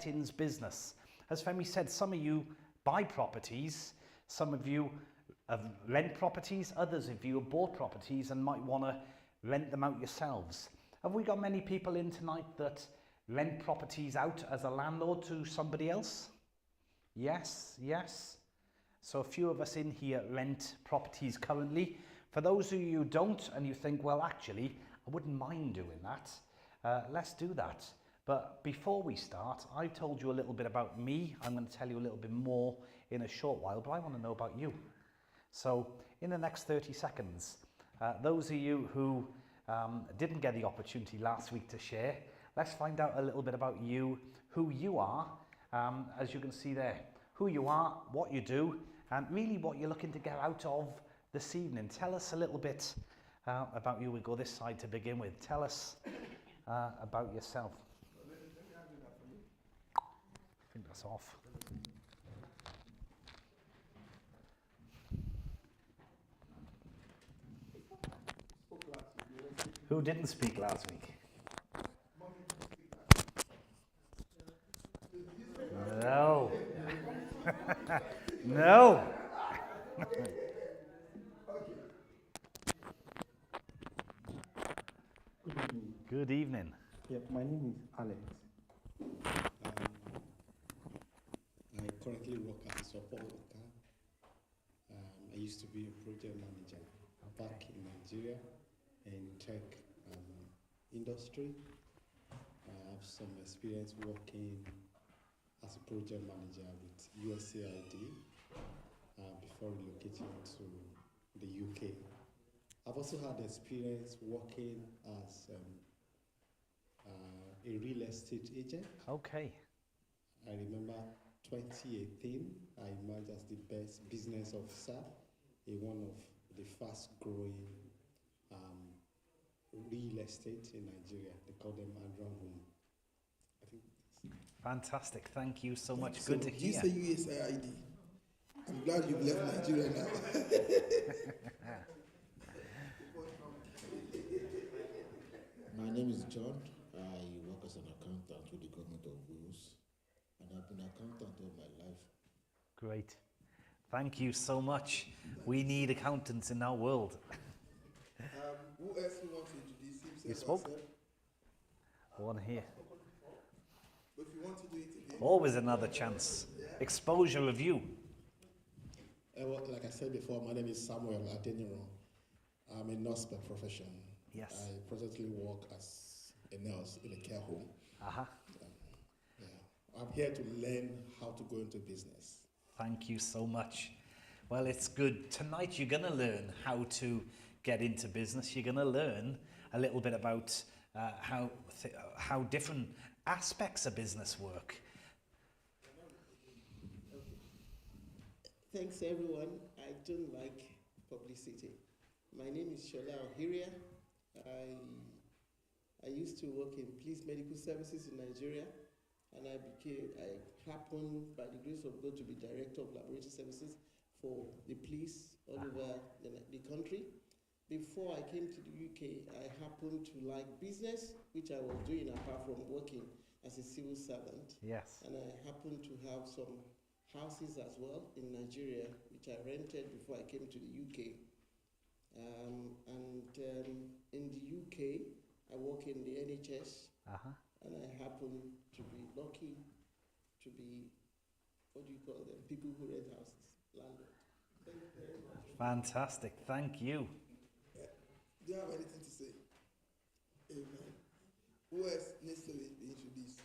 lettings business. As Femi said, some of you buy properties, some of you rent properties, others of you have bought properties and might want to rent them out yourselves. Have we got many people in tonight that rent properties out as a landlord to somebody else? Yes, yes. So a few of us in here rent properties currently. For those of you who don't and you think, well, actually, I wouldn't mind doing that, let's do that. But before we start, I told you a little bit about me. I'm going to tell you a little bit more in a short while, but I want to know about you. So in the next 30 seconds, those of you who didn't get the opportunity last week to share, let's find out a little bit about you, who you are, as you can see there, who you are, what you do, and really what you're looking to get out of this evening. Tell us a little bit about you. We'll go this side to begin with. Tell us about yourself. I think that's off. Who didn't speak last week? No. No. Good evening. Yeah, my name is Alex. I currently work as a support worker. I used to be a project manager back in Nigeria in tech industry. I have some experience working as a project manager with USAID before relocating to the UK. I've also had experience working as a real estate agent. Okay. I remember 2018, I emerged as the best business officer in one of the fast growing real estate in Nigeria. They call them Adron Home. I think. Fantastic. Thank you so much. So Good to hear. you say USAID. I'm glad you've left Nigeria now. My name is John. I work as an accountant with the government of Wales, and I've been an accountant all my life. Great. Thank you so much. We need accountants in our world. Who else wants to introduce himself? You spoke? herself? One here. But if you want to do it again, Always another chance. Exposure review. Well, like I said before, my name is Samuel Adeniran. I'm a nurse by profession. Yes. I presently work as a nurse in a care home. Uh-huh. Yeah. I'm here to learn how to go into business. Thank you so much. Well, it's good. Tonight you're going to learn how to get into business. You're going to learn a little bit about how different aspects of business work. Thanks everyone. I don't like publicity. My name is Shola Ohiria. I used to work in police medical services in Nigeria, and I happened by the grace of God to be director of laboratory services for the police all over the country. Before I came to the UK, I happened to like business, which I was doing apart from working as a civil servant. Yes. And I happened to have some houses as well in Nigeria, which I rented before I came to the UK. In the UK, I work in the NHS, and I happen to be lucky to be, what do you call them, people who rent houses, landlord. Thank you very much. Fantastic. Thank you. do you have anything to say? Amen. Who else needs to be introduced?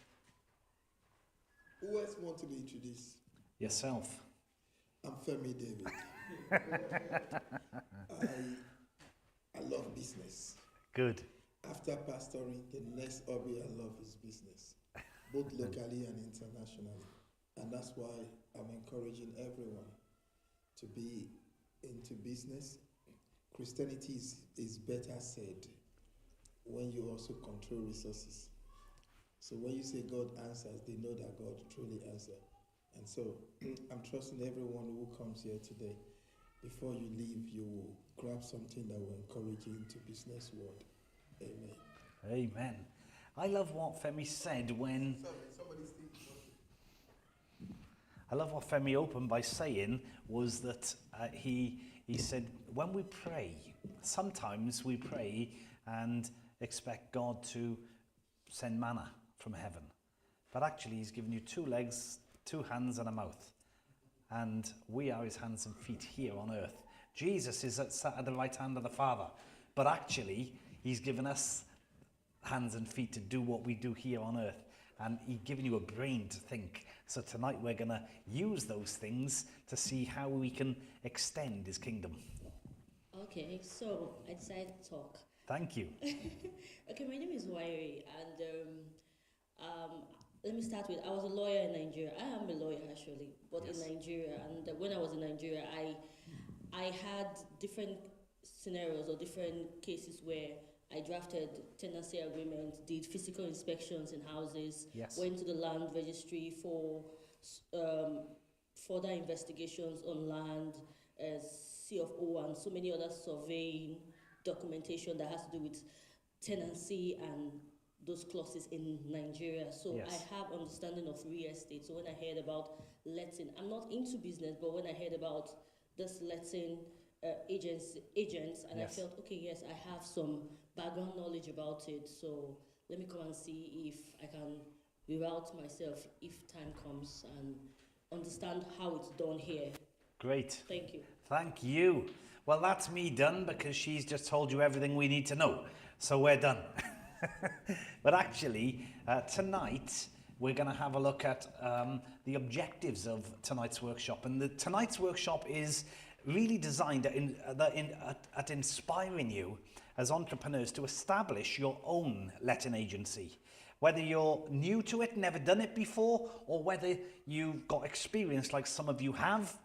Who else wants to be introduced? Yourself. I'm Femi David. I love business. Good. After pastoring, the next hobby I love is business, both locally and internationally. And that's why I'm encouraging everyone to be into business. Christianity is better said when you also control resources. So when you say God answers, they know that God truly answers. And so I'm trusting everyone who comes here today, before you leave, you will grab something that will encourage you into business world. Amen. Amen. I love what Femi said when... Somebody speak. I love what Femi opened by saying was that he said, when we pray, sometimes we pray and expect God to send manna from heaven. But actually, he's given you 2 legs, 2 hands and a mouth. And we are his hands and feet here on earth. Jesus is sat at the right hand of the Father. But actually, he's given us hands and feet to do what we do here on earth. And he's given you a brain to think. So tonight we're going to use those things to see how we can extend his kingdom. Okay, so I decided to talk. Thank you. Okay, my name is Wairi, and let me start with, I was a lawyer in Nigeria. I am a lawyer actually, but Yes. in Nigeria. And when I was in Nigeria, I had different scenarios or different cases where I drafted tenancy agreements, did physical inspections in houses, Yes. went to the land registry for further investigations on land, CFO, and so many other surveying documentation that has to do with tenancy and those clauses in Nigeria. So Yes. I have understanding of real estate. So when I heard about letting, I'm not into business, but when I heard about this letting agents, and Yes. I felt, okay, yes, I have some background knowledge about it. So let me come and see if I can reroute myself if time comes and understand how it's done here. Great. Thank you. Thank you. Well, that's me done because she's just told you everything we need to know. So we're done. But actually, tonight, we're going to have a look at the objectives of tonight's workshop. And tonight's workshop is really designed at inspiring you as entrepreneurs to establish your own letting agency. Whether you're new to it, never done it before, or whether you've got experience like some of you have,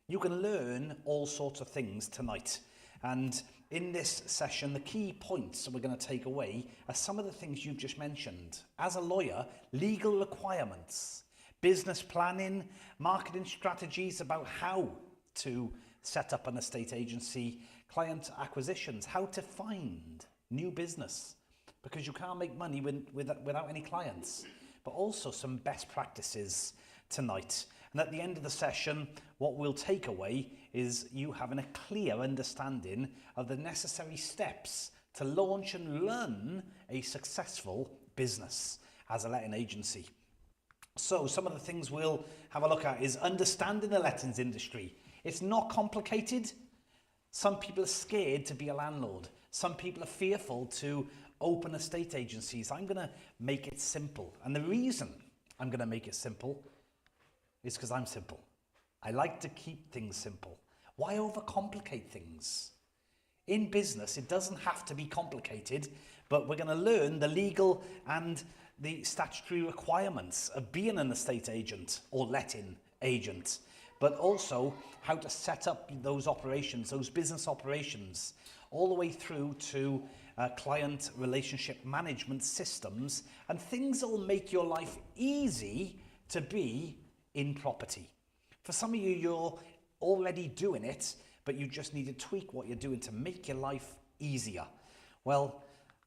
you can learn all sorts of things tonight. And in this session, the key points that we're going to take away are some of the things you've just mentioned. As a lawyer, legal requirements, business planning, marketing strategies about how to set up an estate agency, client acquisitions, how to find new business, because you can't make money without any clients, but also some best practices tonight. And at the end of the session, what we'll take away is you having a clear understanding of the necessary steps to launch and run a successful business as a letting agency. So some of the things we'll have a look at is understanding the lettings industry. It's not complicated. Some people are scared to be a landlord. Some people are fearful to open estate agencies. I'm going to make it simple. And the reason I'm going to make it simple is because I'm simple. I like to keep things simple. Why overcomplicate things? In business, it doesn't have to be complicated, but we're going to learn the legal and the statutory requirements of being an estate agent or letting agent, but also how to set up those operations, those business operations, all the way through to client relationship management systems and things that will make your life easy to be in property. For some of you, you're already doing it, but you just need to tweak what you're doing to make your life easier. Well,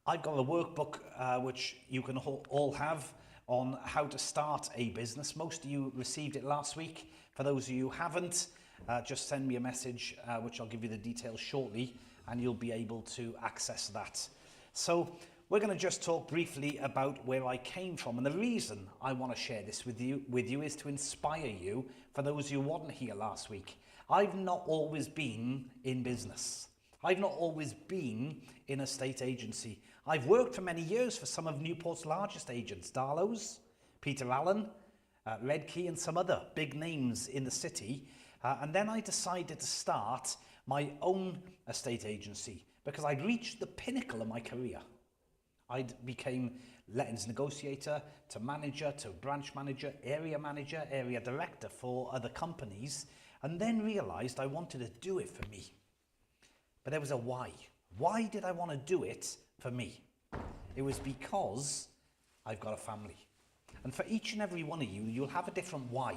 I've got a workbook which you can all have on how to start a business. Most of you received it last week. For those of you who haven't, just send me a message, which I'll give you the details shortly, and you'll be able to access that. So we're going to just talk briefly about where I came from, and the reason I want to share this with you is to inspire you. For those of you who weren't here last week, I've not always been in business. I've not always been in a estate agency. I've worked for many years for some of Newport's largest agents, Darlow's, Peter Allen, Redkey, and some other big names in the city. And then I decided to start my own estate agency because I'd reached the pinnacle of my career. I became lettings negotiator, to manager, to branch manager, area director for other companies, and then realized I wanted to do it for me. But there was a why. Why did I want to do it for me? It was because I've got a family. And for each and every one of you, you'll have a different why.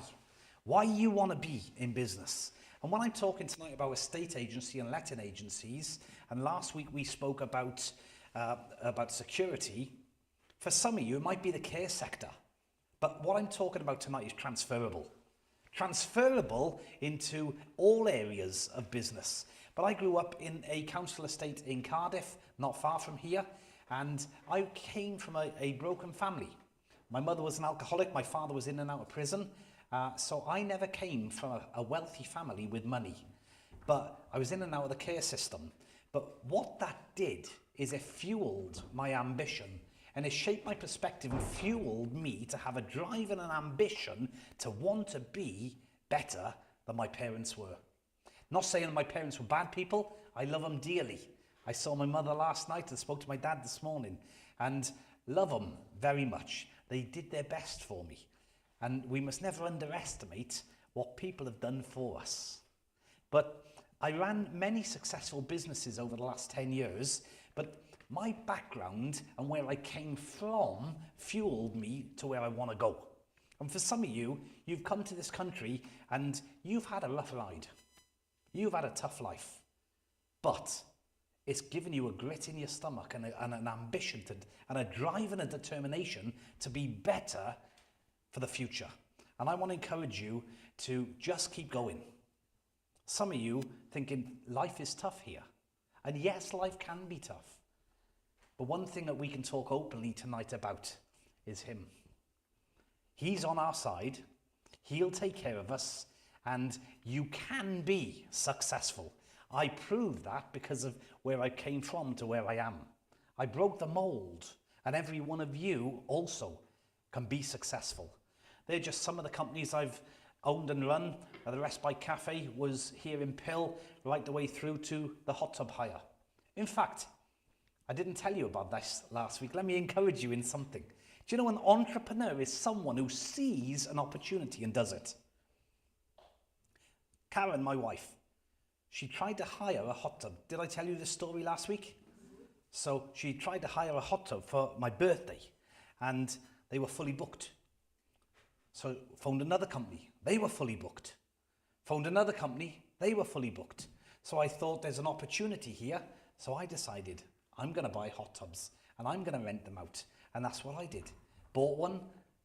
Why you want to be in business. And when I'm talking tonight about estate agency and letting agencies, and last week we spoke about security, for some of you it might be the care sector. But what I'm talking about tonight is transferable. transferable into all areas of business. But I grew up in a council estate in Cardiff, not far from here, and I came from a broken family. My mother was an alcoholic, my father was in and out of prison, so I never came from a wealthy family with money. But I was in and out of the care system. But what that did is it fueled my ambition, and it shaped my perspective and fueled me to have a drive and an ambition to want to be better than my parents were. Not saying that my parents were bad people, I love them dearly. I saw my mother last night and spoke to my dad this morning, and love them very much. They did their best for me, and we must never underestimate what people have done for us. But I ran many successful businesses over the last 10 years, but my background and where I came from fueled me to where I want to go. And for some of you, you've come to this country and you've had a rough ride. You've had a tough life, but it's given you a grit in your stomach and an ambition and a drive and a determination to be better for the future. And I want to encourage you to just keep going. Some of you thinking life is tough here. And yes, life can be tough. But one thing that we can talk openly tonight about is him. He's on our side. He'll take care of us. And you can be successful. I proved that because of where I came from to where I am. I broke the mold. And every one of you also can be successful. They're just some of the companies I've owned and run. The Respite Cafe was here in Pill, right the way through to the hot tub hire. In fact, I didn't tell you about this last week. Let me encourage you in something. Do you know an entrepreneur is someone who sees an opportunity and does it? Karen, my wife, she tried to hire a hot tub. Did I tell you this story last week? So she tried to hire a hot tub for my birthday and they were fully booked. So phoned another company. They were fully booked. Phoned another company. They were fully booked. So I thought there's an opportunity here. So I decided I'm going to buy hot tubs and I'm going to rent them out. And that's what I did. Bought one,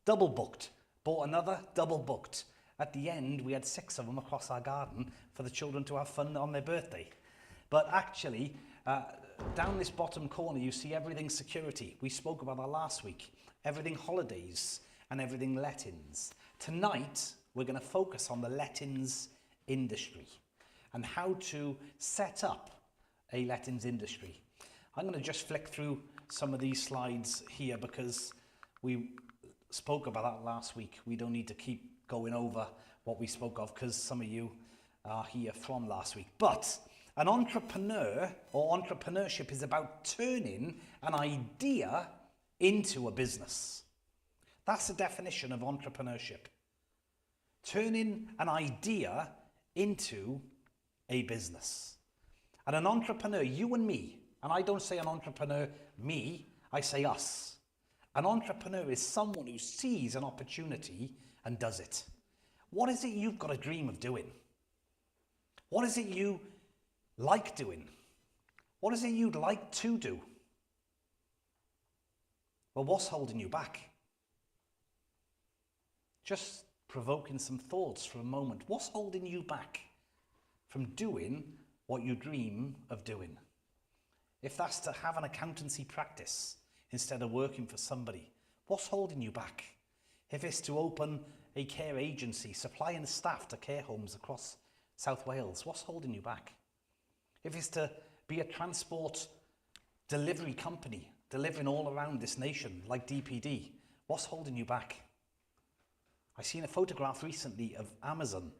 double booked. Bought another, double booked. At the end, we had 6 of them across our garden for the children to have fun on their birthday. But actually, down this bottom corner, you see everything security. We spoke about that last week. Everything holidays and everything lettings. Tonight, we're going to focus on the lettings industry and how to set up a lettings industry. I'm going to just flick through some of these slides here because we spoke about that last week. We don't need to keep going over what we spoke of because some of you are here from last week. But an entrepreneur or entrepreneurship is about turning an idea into a business. That's the definition of entrepreneurship. Turning an idea into a business. And an entrepreneur, you and me, and I don't say an entrepreneur, me, I say us. An entrepreneur is someone who sees an opportunity and does it. What is it you've got a dream of doing? What is it you like doing? What is it you'd like to do? Well, what's holding you back? Just provoking some thoughts for a moment. What's holding you back from doing what you dream of doing? If that's to have an accountancy practice instead of working for somebody, what's holding you back? If it's to open a care agency, supplying staff to care homes across South Wales, what's holding you back? If it's to be a transport delivery company, delivering all around this nation like DPD, what's holding you back? I seen a photograph recently of Amazon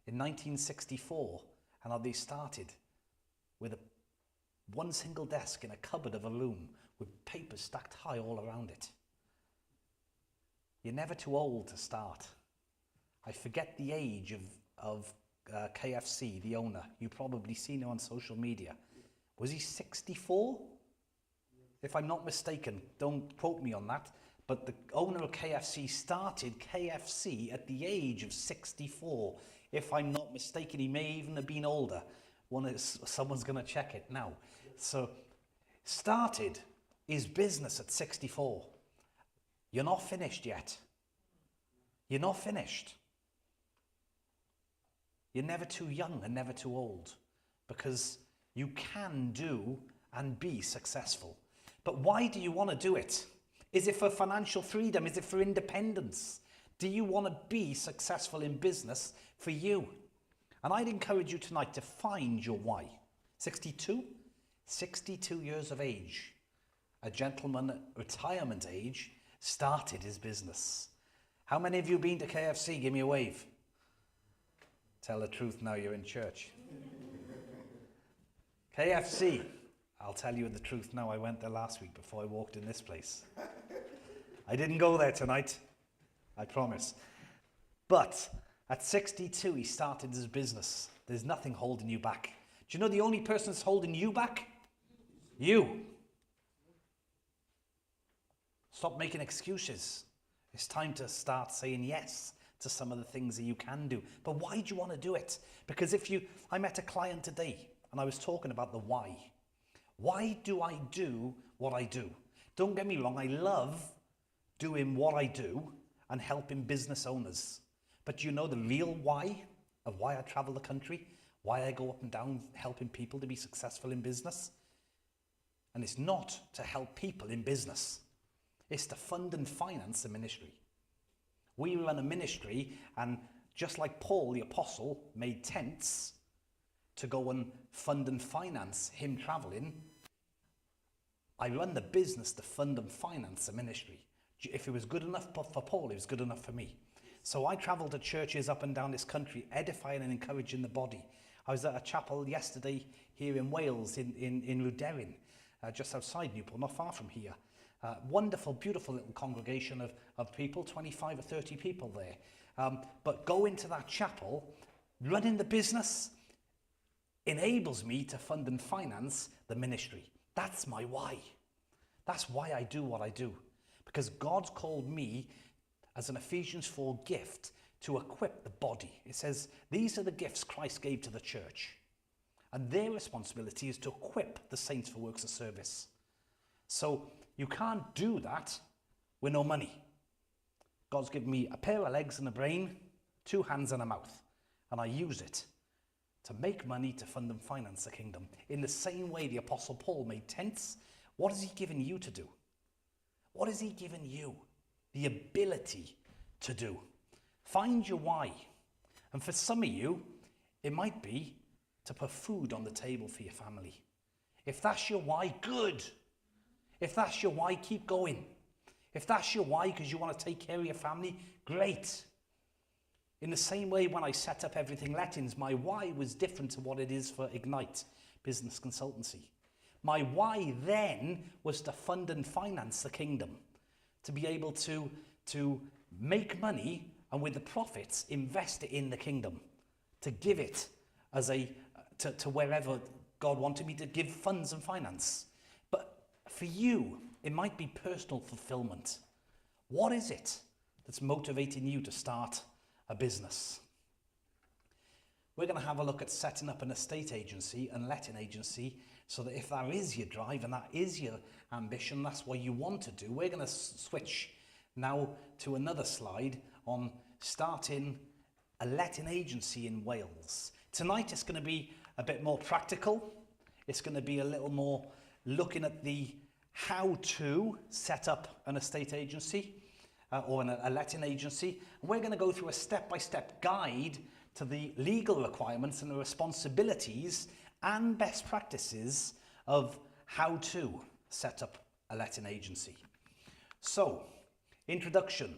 in 1964 and how they started with one single desk in a cupboard of a room with papers stacked high all around it. You're never too old to start. I forget the age of KFC, the owner. You've probably seen him on social media. Was he 64? If I'm not mistaken, don't quote me on that. But the owner of KFC started KFC at the age of 64. If I'm not mistaken, he may even have been older. Someone's going to check it now. So, started his business at 64. You're not finished yet. You're not finished. You're never too young and never too old, because you can do and be successful. But why do you want to do it? Is it for financial freedom? Is it for independence? Do you want to be successful in business for you? And I'd encourage you tonight to find your why. 62? 62 years of age. A gentleman at retirement age started his business. How many of you been to KFC? Give me a wave. Tell the truth now you're in church. KFC. I'll tell you the truth now. I went there last week before I walked in this place. I didn't go there tonight. I promise. But at 62, he started his business. There's nothing holding you back. Do you know the only person that's holding you back? You. Stop making excuses. It's time to start saying yes to some of the things that you can do. But why do you want to do it? Because I met a client today and I was talking about the why. Why do I do what I do? Don't get me wrong, I love doing what I do and helping business owners. But do you know the real why of why I travel the country? Why I go up and down helping people to be successful in business? And it's not to help people in business. It's to fund and finance the ministry. We run a ministry, and just like Paul the apostle made tents to go and fund and finance him traveling, I run the business to fund and finance the ministry. If it was good enough for Paul, it was good enough for me. So I travel to churches up and down this country, edifying and encouraging the body. I was at a chapel yesterday here in Wales, in Lewderyn, just outside Newport, not far from here. Wonderful, beautiful little congregation of people, 25 or 30 people there. But going to that chapel, running the business, enables me to fund and finance the ministry. That's my why. That's why I do what I do. Because God's called me as an Ephesians 4 gift to equip the body. It says, these are the gifts Christ gave to the church. And their responsibility is to equip the saints for works of service. So you can't do that with no money. God's given me a pair of legs and a brain, 2 hands and a mouth. And I use it to make money to fund and finance the kingdom. In the same way the Apostle Paul made tents, what has he given you to do? What has he given you? The ability to do. Find your why. And for some of you, it might be to put food on the table for your family. If that's your why, good. If that's your why, keep going. If that's your why because you want to take care of your family, great. In the same way, when I set up Everything Lettings, my why was different to what it is for Ignite Business Consultancy. My why then was to fund and finance the kingdom, to be able to make money and with the profits invest it in the kingdom, to give it as to wherever God wanted me to give funds and finance. But for you, it might be personal fulfillment. What is it that's motivating you to start a business? We're going to have a look at setting up an estate agency and letting agency, so that if that is your drive and that is your ambition, that's what you want to do. We're going to switch now to another slide on starting a letting agency in Wales. Tonight it's going to be a bit more practical. It's going to be a little more looking at the how to set up an estate agency or a letting agency. And we're going to go through a step-by-step guide to the legal requirements and the responsibilities and best practices of how to set up a letting agency. So, introduction.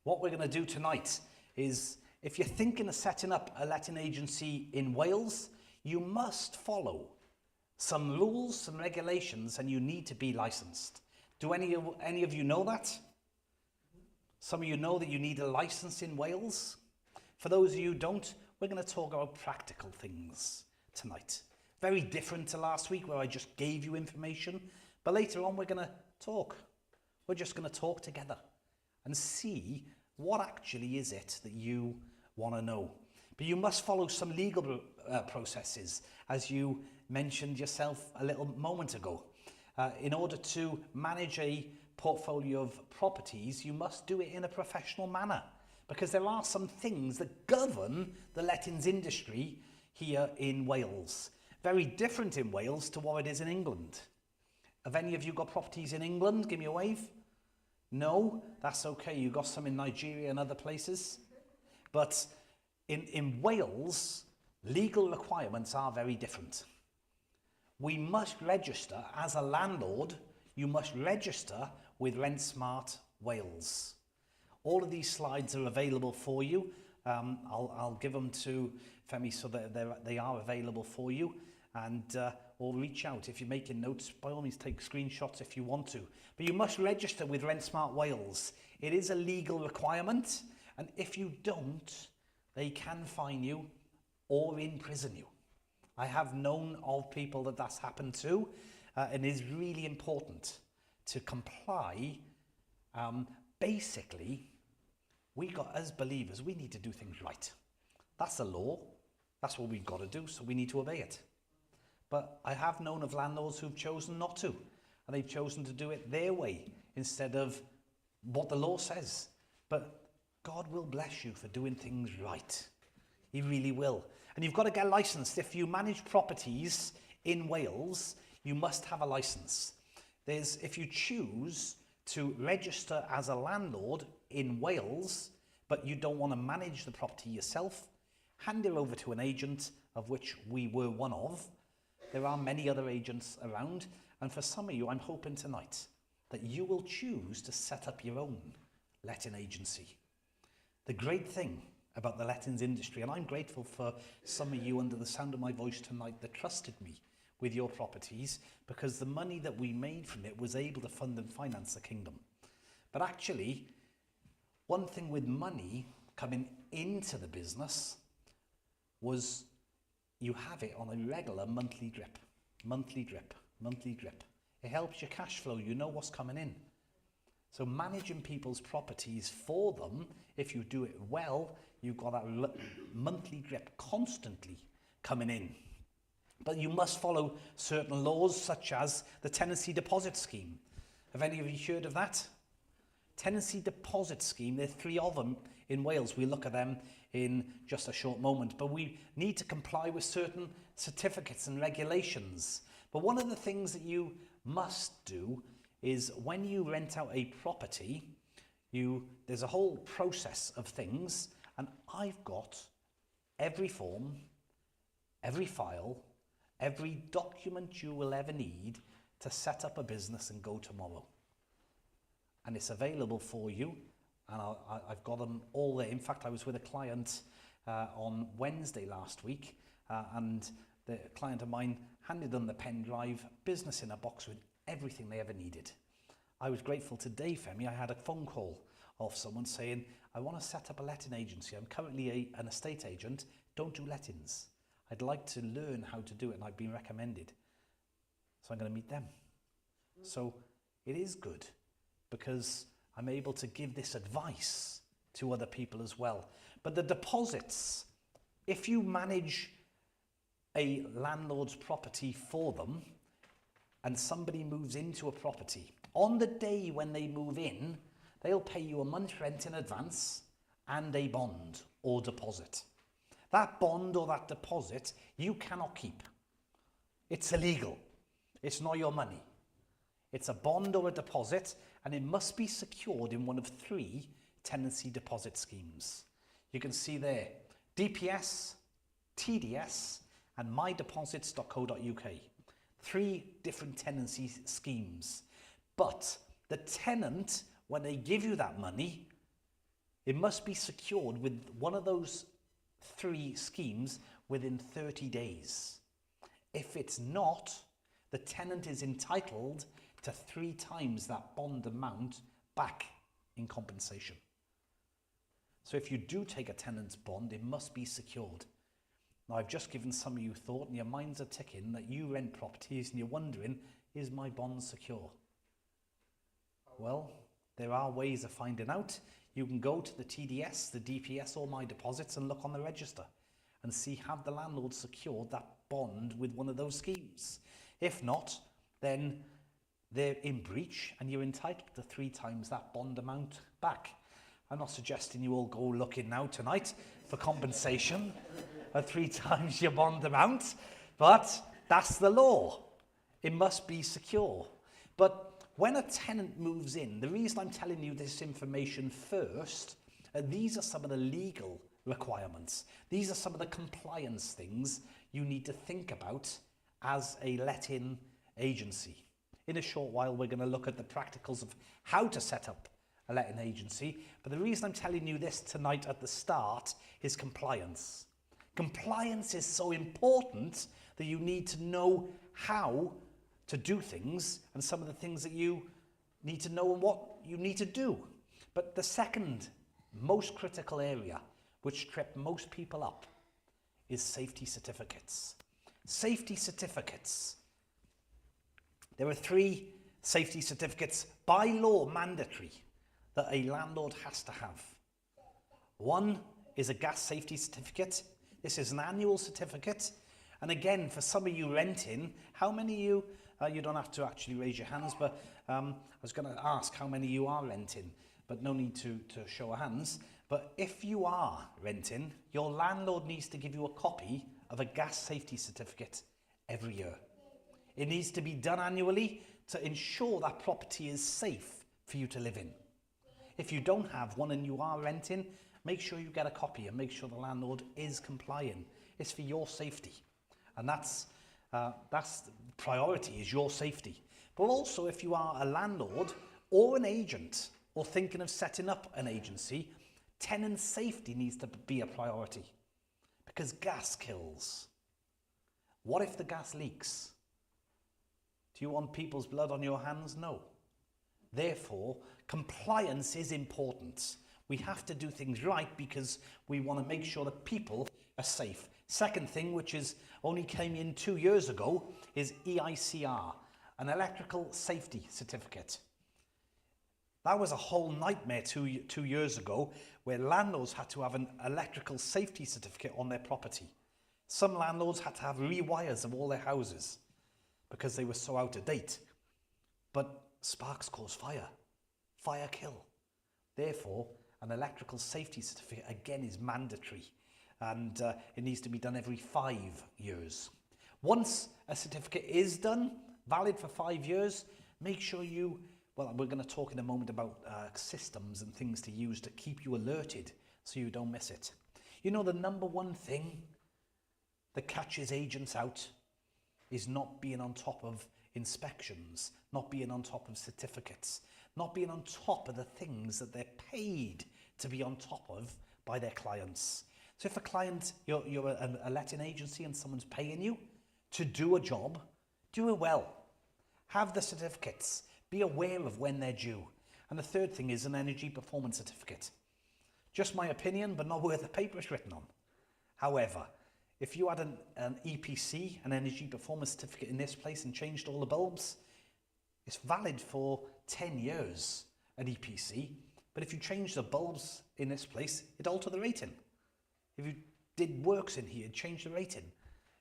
What we're going to do tonight is, if you're thinking of setting up a letting agency in Wales, you must follow some rules, some regulations, and you need to be licensed. Do any of you know that? Some of you know that you need a license in Wales. For those of you who don't, we're going to talk about practical things tonight. Very different to last week where I just gave you information, but later on we're going to talk. We're just going to talk together and see what actually is it that you want to know. But you must follow some legal processes, as you mentioned yourself a little moment ago. In order to manage a portfolio of properties, you must do it in a professional manner. because there are some things that govern the lettings industry here in Wales. Very different in Wales to what it is in England. Have any of you got properties in England? Give me a wave. No? That's okay. You got some in Nigeria and other places. But in Wales, legal requirements are very different. We must register as a landlord. You must register with RentSmart Wales. All of these slides are available for you. I'll give them to Femi so that they are available for you. And or reach out if you're making notes. By all means, take screenshots if you want to. But you must register with RentSmart Wales. It is a legal requirement. And if you don't, they can fine you or imprison you. I have known of people that that's happened to. And it is really important to comply. Basically, as believers, we need to do things right. That's the law. That's what we've got to do, so we need to obey it. But I have known of landlords who've chosen not to, and they've chosen to do it their way instead of what the law says. But God will bless you for doing things right. He really will. And you've got to get licensed. If you manage properties in Wales, you must have a license. If you choose to register as a landlord in Wales, but you don't want to manage the property yourself, hand it over to an agent, of which we were one of. There are many other agents around, and for some of you, I'm hoping tonight that you will choose to set up your own letting agency. The great thing about the lettings industry, and I'm grateful for some of you under the sound of my voice tonight that trusted me with your properties, because the money that we made from it was able to fund and finance the kingdom. But actually, one thing with money coming into the business was you have it on a regular monthly drip. It helps your cash flow. You know what's coming in. So managing people's properties for them, if you do it well, you've got that monthly drip constantly coming in. But you must follow certain laws, such as the tenancy deposit scheme. Have any of you heard of that? Tenancy deposit scheme, there are 3 of them in Wales. We'll look at them in just a short moment. But we need to comply with certain certificates and regulations. But one of the things that you must do is when you rent out a property, there's a whole process of things. And I've got every form, every file, every document you will ever need to set up a business and go tomorrow. And it's available for you. And I've got them all there. In fact, I was with a client on Wednesday last week, and the client of mine handed them the pen drive, business in a box with everything they ever needed. I was grateful today, Femi. I had a phone call of someone saying, I want to set up a letting agency. I'm currently an estate agent. Don't do lettings. I'd like to learn how to do it, and I've been recommended. So I'm going to meet them. So it is good, because I'm able to give this advice to other people as well. But the deposits, if you manage a landlord's property for them and somebody moves into a property, on the day when they move in, they'll pay you a month's rent in advance and a bond or deposit. That bond or that deposit you cannot keep. It's illegal. It's not your money. It's a bond or a deposit, and it must be secured in one of 3 tenancy deposit schemes. You can see there, DPS, TDS, and mydeposits.co.uk. 3 different tenancy schemes. But the tenant, when they give you that money, it must be secured with one of those 3 schemes within 30 days. If it's not, the tenant is entitled to 3 times that bond amount back in compensation. So if you do take a tenant's bond, it must be secured. Now, I've just given some of you thought, and your minds are ticking, that you rent properties and you're wondering, is my bond secure? Well, there are ways of finding out. You can go to the TDS, the DPS, or My Deposits and look on the register and see, have the landlord secured that bond with one of those schemes? If not, then they're in breach and you're entitled to 3 times that bond amount back. I'm not suggesting you all go looking now tonight for compensation at 3 times your bond amount, but that's the law. It must be secure. But when a tenant moves in, the reason I'm telling you this information first, these are some of the legal requirements. These are some of the compliance things you need to think about as a let-in agency. In a short while, we're going to look at the practicals of how to set up a letting agency. But the reason I'm telling you this tonight at the start is compliance. Compliance is so important that you need to know how to do things and some of the things that you need to know and what you need to do. But the second most critical area, which trip most people up, is safety certificates. Safety certificates. There are 3 safety certificates by law mandatory that a landlord has to have. One is a gas safety certificate. This is an annual certificate. And again, for some of you renting, how many of you, you don't have to actually raise your hands, but I was going to ask how many of you are renting, but no need to show of hands. But if you are renting, your landlord needs to give you a copy of a gas safety certificate every year. It needs to be done annually to ensure that property is safe for you to live in. If you don't have one and you are renting, make sure you get a copy and make sure the landlord is complying. It's for your safety. And that's the priority, is your safety. But also, if you are a landlord or an agent or thinking of setting up an agency, tenant safety needs to be a priority, because gas kills. What if the gas leaks? Do you want people's blood on your hands? No. Therefore, compliance is important. We have to do things right because we want to make sure that people are safe. Second thing, which is only came in 2 years ago, is EICR, an electrical safety certificate. That was a whole nightmare two years ago, where landlords had to have an electrical safety certificate on their property. Some landlords had to have rewires of all their houses because they were so out of date. But sparks cause fire. Fire kill. Therefore, an electrical safety certificate, again, is mandatory. And it needs to be done every 5 years. Once a certificate is done, valid for 5 years, make sure you, well, we're going to talk in a moment about systems and things to use to keep you alerted so you don't miss it. You know, the number one thing that catches agents out is not being on top of inspections, not being on top of certificates, not being on top of the things that they're paid to be on top of by their clients. So if a client, you're a letting agency and someone's paying you to do a job, do it well. Have the certificates. Be aware of when they're due. And the third thing is an energy performance certificate. Just my opinion, but not worth the paper it's written on. However, if you had an EPC, an energy performance certificate in this place, and changed all the bulbs, it's valid for 10 years, an EPC. But if you change the bulbs in this place, it altered the rating. If you did works in here, it changed the rating.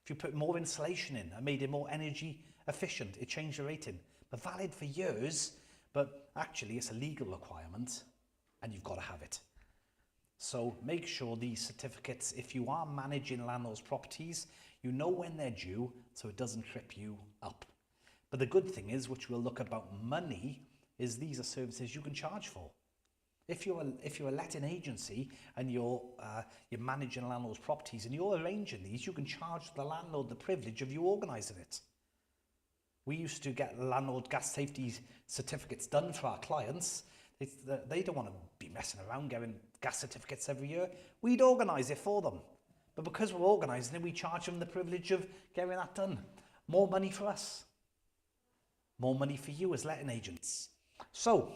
If you put more insulation in and made it more energy efficient, it changed the rating. But valid for years, but actually it's a legal requirement and you've got to have it. So make sure these certificates, if you are managing landlords' properties, you know when they're due so it doesn't trip you up. But the good thing is, which we'll look about money, is these are services you can charge for. If you're a letting agency and you're managing landlords' properties and you're arranging these, you can charge the landlord the privilege of you organising it. We used to get landlord gas safety certificates done for our clients. They don't want to be messing around getting gas certificates every year. We'd organise it for them. But because we're organising it, we charge them the privilege of getting that done. More money for us. More money for you as letting agents. So,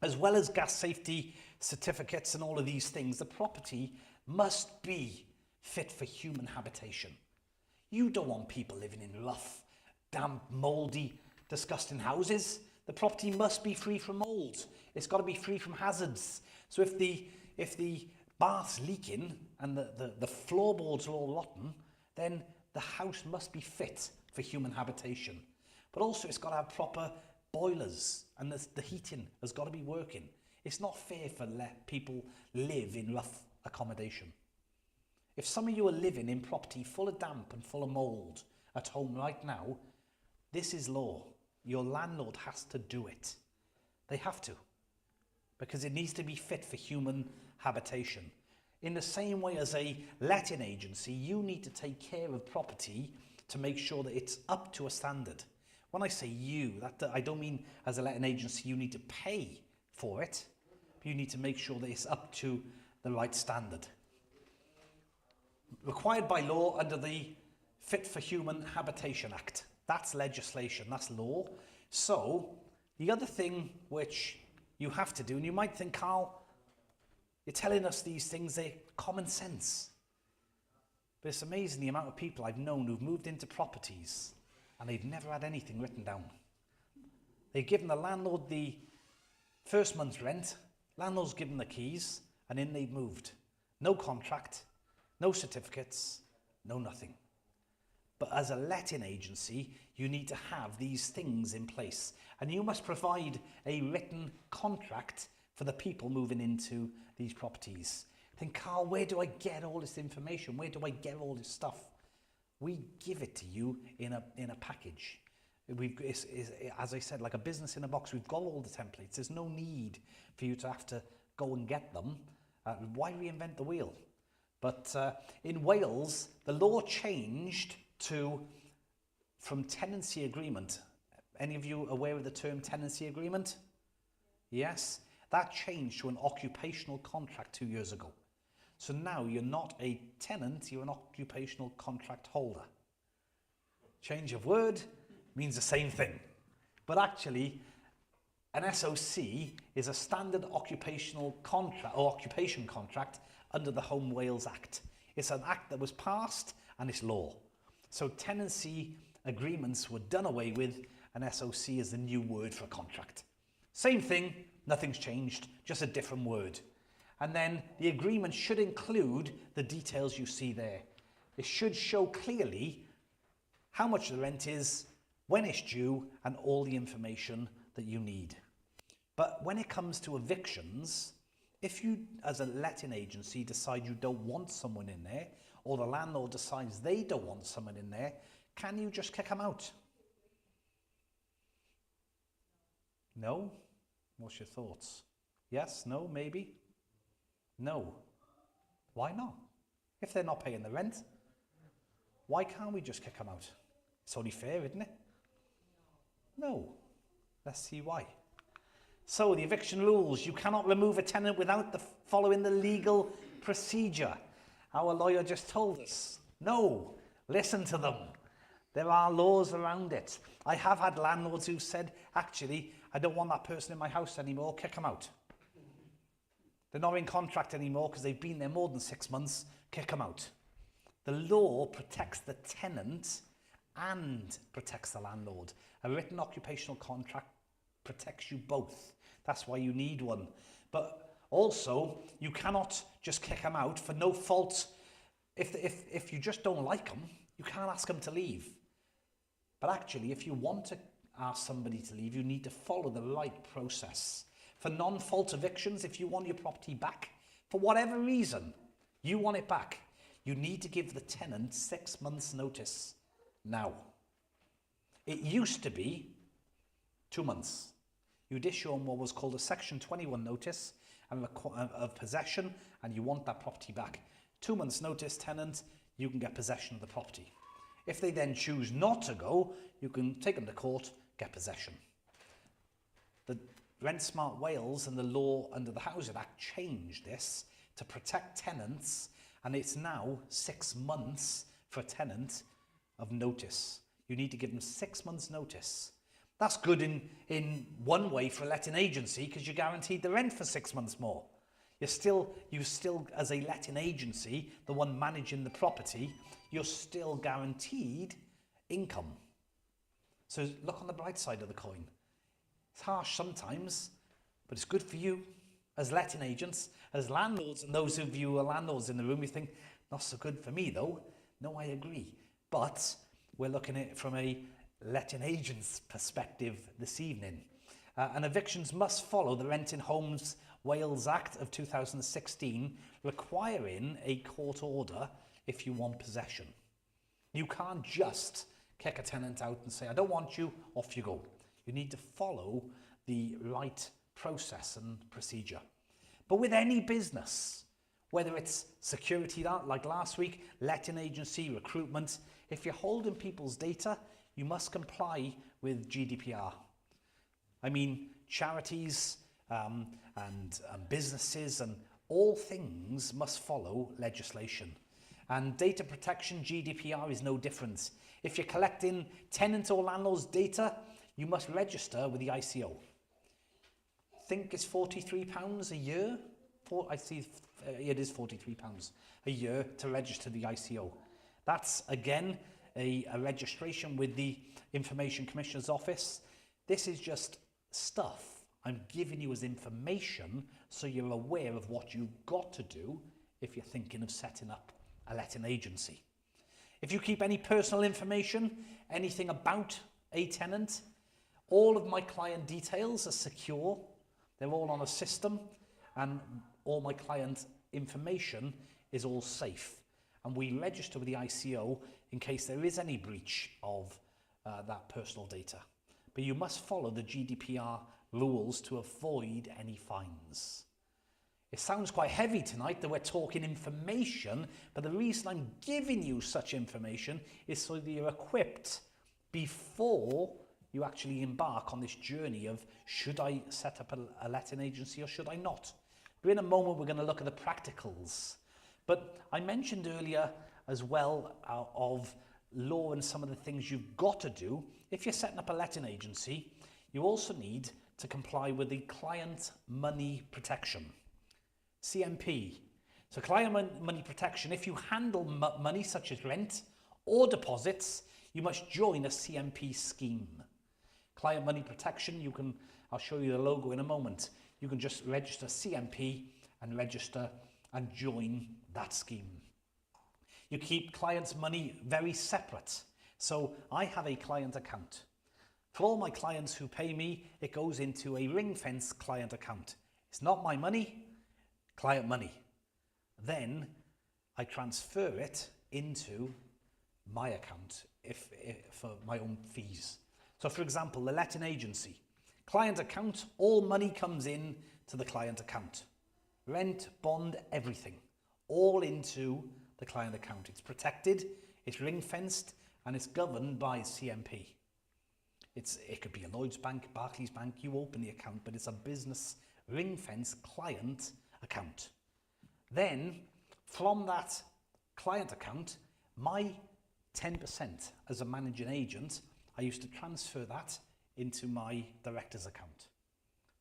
as well as gas safety certificates and all of these things, the property must be fit for human habitation. You don't want people living in rough, damp, mouldy, disgusting houses. The property must be free from mould. It's got to be free from hazards. So if the bath's leaking and the floorboards are all rotten, then the house must be fit for human habitation. But also it's got to have proper boilers, and the heating has got to be working. It's not fair for let people live in rough accommodation. If some of you are living in property full of damp and full of mould at home right now, this is law. Your landlord has to do it. They have to, because it needs to be fit for human habitation. In the same way as a letting agency, you need to take care of property to make sure that it's up to a standard. When I say you, I don't mean as a letting agency you need to pay for it, but you need to make sure that it's up to the right standard. Required by law under the Fit for Human Habitation Act. That's legislation, that's law. So, the other thing which you have to do, and you might think, Carl, you're telling us these things, they're common sense. But it's amazing the amount of people I've known who've moved into properties and they've never had anything written down. They've given the landlord the first month's rent, landlord's given the keys, and in they've moved. No contract, no certificates, no nothing. But as a letting agency, you need to have these things in place. And you must provide a written contract for the people moving into these properties. Think, Carl, where do I get all this information? Where do I get all this stuff? We give it to you in a package. It's, as I said, like a business in a box. We've got all the templates. There's no need for you to have to go and get them. Why reinvent the wheel? But in Wales, the law changed from tenancy agreement. Any of you aware of the term tenancy agreement? Yes? That changed to an occupational contract 2 years ago. So now you're not a tenant, you're an occupational contract holder. Change of word means the same thing. But actually, an SOC is a standard occupational contract or occupation contract under the Home Wales Act. It's an act that was passed and it's law. So tenancy agreements were done away with, and SOC is the new word for a contract. Same thing, nothing's changed, just a different word. And then the agreement should include the details you see there. It should show clearly how much the rent is, when it's due, and all the information that you need. But when it comes to evictions, if you, as a letting agency, decide you don't want someone in there, or the landlord decides they don't want someone in there, can you just kick them out? No? What's your thoughts? Yes? No? Maybe? No. Why not? If they're not paying the rent, why can't we just kick them out? It's only fair, isn't it? No. Let's see why. So, the eviction rules. You cannot remove a tenant without following the legal procedure. Our lawyer just told us. No. Listen to them. There are laws around it. I have had landlords who said, actually, I don't want that person in my house anymore, kick them out. They're not in contract anymore because they've been there more than 6 months, kick them out. The law protects the tenant and protects the landlord. A written occupational contract protects you both. That's why you need one. But also, you cannot just kick them out for no fault. If you just don't like them, you can't ask them to leave. But actually, if you want to ask somebody to leave, you need to follow the right process. For non-fault evictions, if you want your property back, for whatever reason, you want it back, you need to give the tenant 6 months' notice now. It used to be 2 months. You'd issue on what was called a Section 21 notice of possession, and you want that property back. 2 months' notice, tenant, you can get possession of the property. If they then choose not to go, you can take them to court, get possession. The Rent Smart Wales and the law under the Housing Act changed this to protect tenants, and it's now 6 months for a tenant of notice. You need to give them 6 months' notice. That's good in one way for a letting agency because you're guaranteed the rent for 6 months more. You still, as a letting agency, the one managing the property, you're still guaranteed income. So look on the bright side of the coin. It's harsh sometimes, but it's good for you as letting agents, as landlords, and those of you who are landlords in the room, you think, not so good for me though. No, I agree. But we're looking at it from a letting agent's perspective this evening. And evictions must follow the Renting Homes Wales Act of 2016 requiring a court order if you want possession. You can't just kick a tenant out and say, I don't want you, off you go. You need to follow the right process and procedure. But with any business, whether it's security like last week, letting agency, recruitment, if you're holding people's data, you must comply with GDPR. I mean, charities and businesses and all things must follow legislation. And data protection, GDPR, is no different. If you're collecting tenant or landlord's data, you must register with the ICO. I think it's £43 a year. I see it is £43 a year to register the ICO. That's, again, a registration with the Information Commissioner's Office. This is just stuff I'm giving you as information so you're aware of what you've got to do if you're thinking of setting up a letting agency. If you keep any personal information, anything about a tenant, all of my client details are secure. They're all on a system, and all my client information is all safe. And we register with the ICO in case there is any breach of that personal data. But you must follow the GDPR rules to avoid any fines. It sounds quite heavy tonight that we're talking information, but the reason I'm giving you such information is so that you're equipped before you actually embark on this journey of, should I set up a letting agency or should I not? But in a moment, we're going to look at the practicals. But I mentioned earlier as well of law and some of the things you've got to do. If you're setting up a letting agency, you also need to comply with the Client Money Protection, CMP. So client money protection, if you handle money such as rent or deposits, you must join a CMP scheme. Client money protection, I'll show you the logo in a moment. You can just register CMP and register and join that scheme. You keep clients' money very separate. So I have a client account. For all my clients who pay me, it goes into a ring-fence client account. It's not my money, client money. Then I transfer it into my account if for my own fees. So for example, the letting agency, client account, all money comes in to the client account. Rent, bond, everything, all into the client account. It's protected, it's ring-fenced, and it's governed by CMP. It could be a Lloyds Bank, Barclays Bank, you open the account, but it's a business ring-fence client account. Then, from that client account, my 10% as a managing agent, I used to transfer that into my director's account.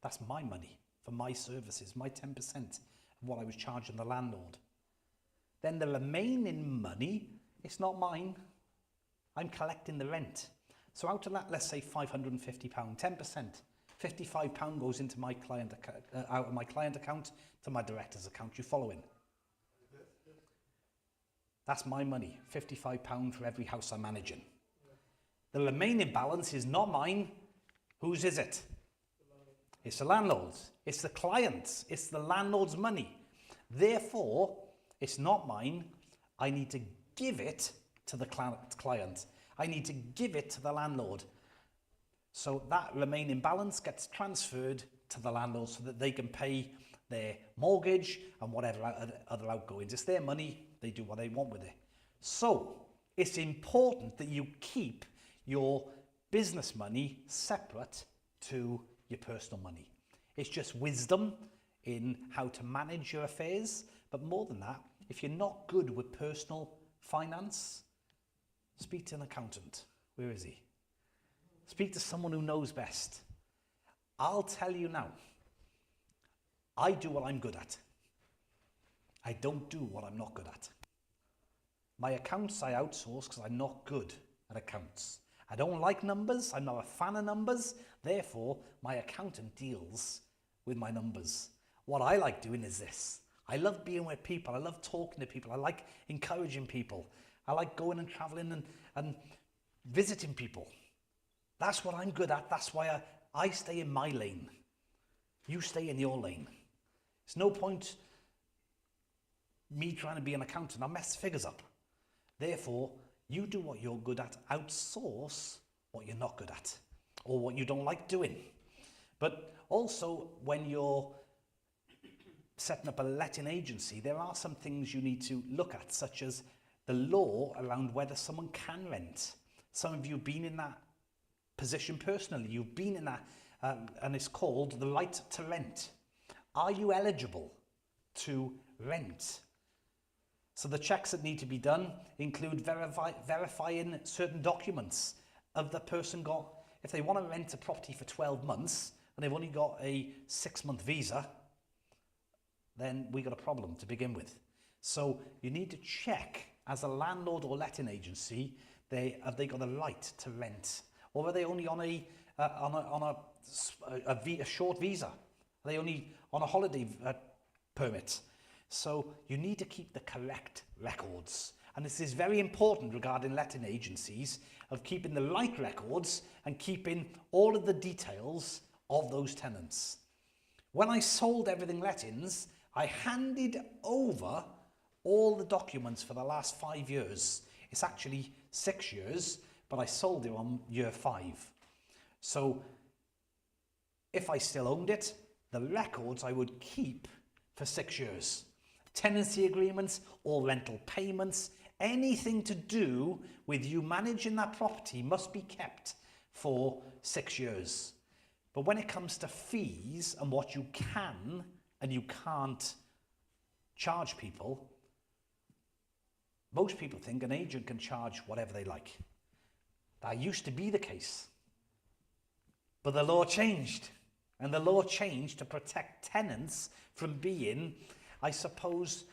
That's my money for my services, my 10% of what I was charging the landlord. Then the remaining money, it's not mine. I'm collecting the rent. So out of that, let's say £550, 10%, £55 goes into my client out of my client account to my director's account. You following? That's my money, £55 for every house I'm managing. The remaining balance is not mine. Whose is it? It's the landlord's. It's the client's. It's the landlord's money. Therefore, it's not mine. I need to give it to the client. I need to give it to the landlord. So that remaining balance gets transferred to the landlord so that they can pay their mortgage and whatever other outgoings. It's their money. They do what they want with it. So it's important that you keep your business money separate to your personal money. It's just wisdom in how to manage your affairs. But more than that, if you're not good with personal finance, speak to an accountant. Where is he? Speak to someone who knows best. I'll tell you now, I do what I'm good at. I don't do what I'm not good at. My accounts I outsource because I'm not good at accounts. I don't like numbers. I'm not a fan of numbers. Therefore, my accountant deals with my numbers. What I like doing is this. I love being with people. I love talking to people. I like encouraging people. I like going and traveling and visiting people. That's what I'm good at. That's why I stay in my lane. You stay in your lane. There's no point me trying to be an accountant. I'll mess figures up. Therefore, you do what you're good at, outsource what you're not good at or what you don't like doing. But also, when you're setting up a letting agency, there are some things you need to look at, such as the law around whether someone can rent. Some of you have been in that position personally. You've been in that, and it's called the right to rent. Are you eligible to rent? So the checks that need to be done include verifying certain documents of the person got. If they want to rent a property for 12 months and they've only got a 6-month visa, then we got a problem to begin with. So you need to check as a landlord or letting agency, have they got a right to rent, or are they only on a short visa? Are they only on a holiday permit? So you need to keep the correct records. And this is very important regarding letting agencies, of keeping the right records and keeping all of the details of those tenants. When I sold Everything Lettings, I handed over all the documents for the last 5 years. It's actually 6 years, but I sold it on year 5. So if I still owned it, the records I would keep for 6 years. Tenancy agreements or rental payments, anything to do with you managing that property must be kept for 6 years. But when it comes to fees and what you can and you can't charge people, most people think an agent can charge whatever they like. That used to be the case. But the law changed. And the law changed to protect tenants from being, I suppose,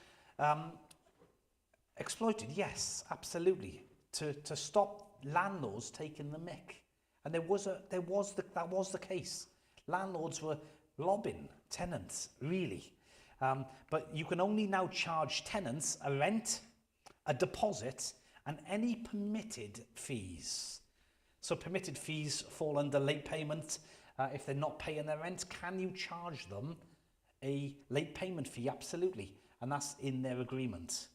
exploited. Yes, absolutely. To stop landlords taking the mick. And that was the case. Landlords were robbing tenants, really. But you can only now charge tenants a rent, a deposit, and any permitted fees. So permitted fees fall under late payment. If they're not paying their rent, can you charge them a late payment fee? Absolutely. And that's in their agreement.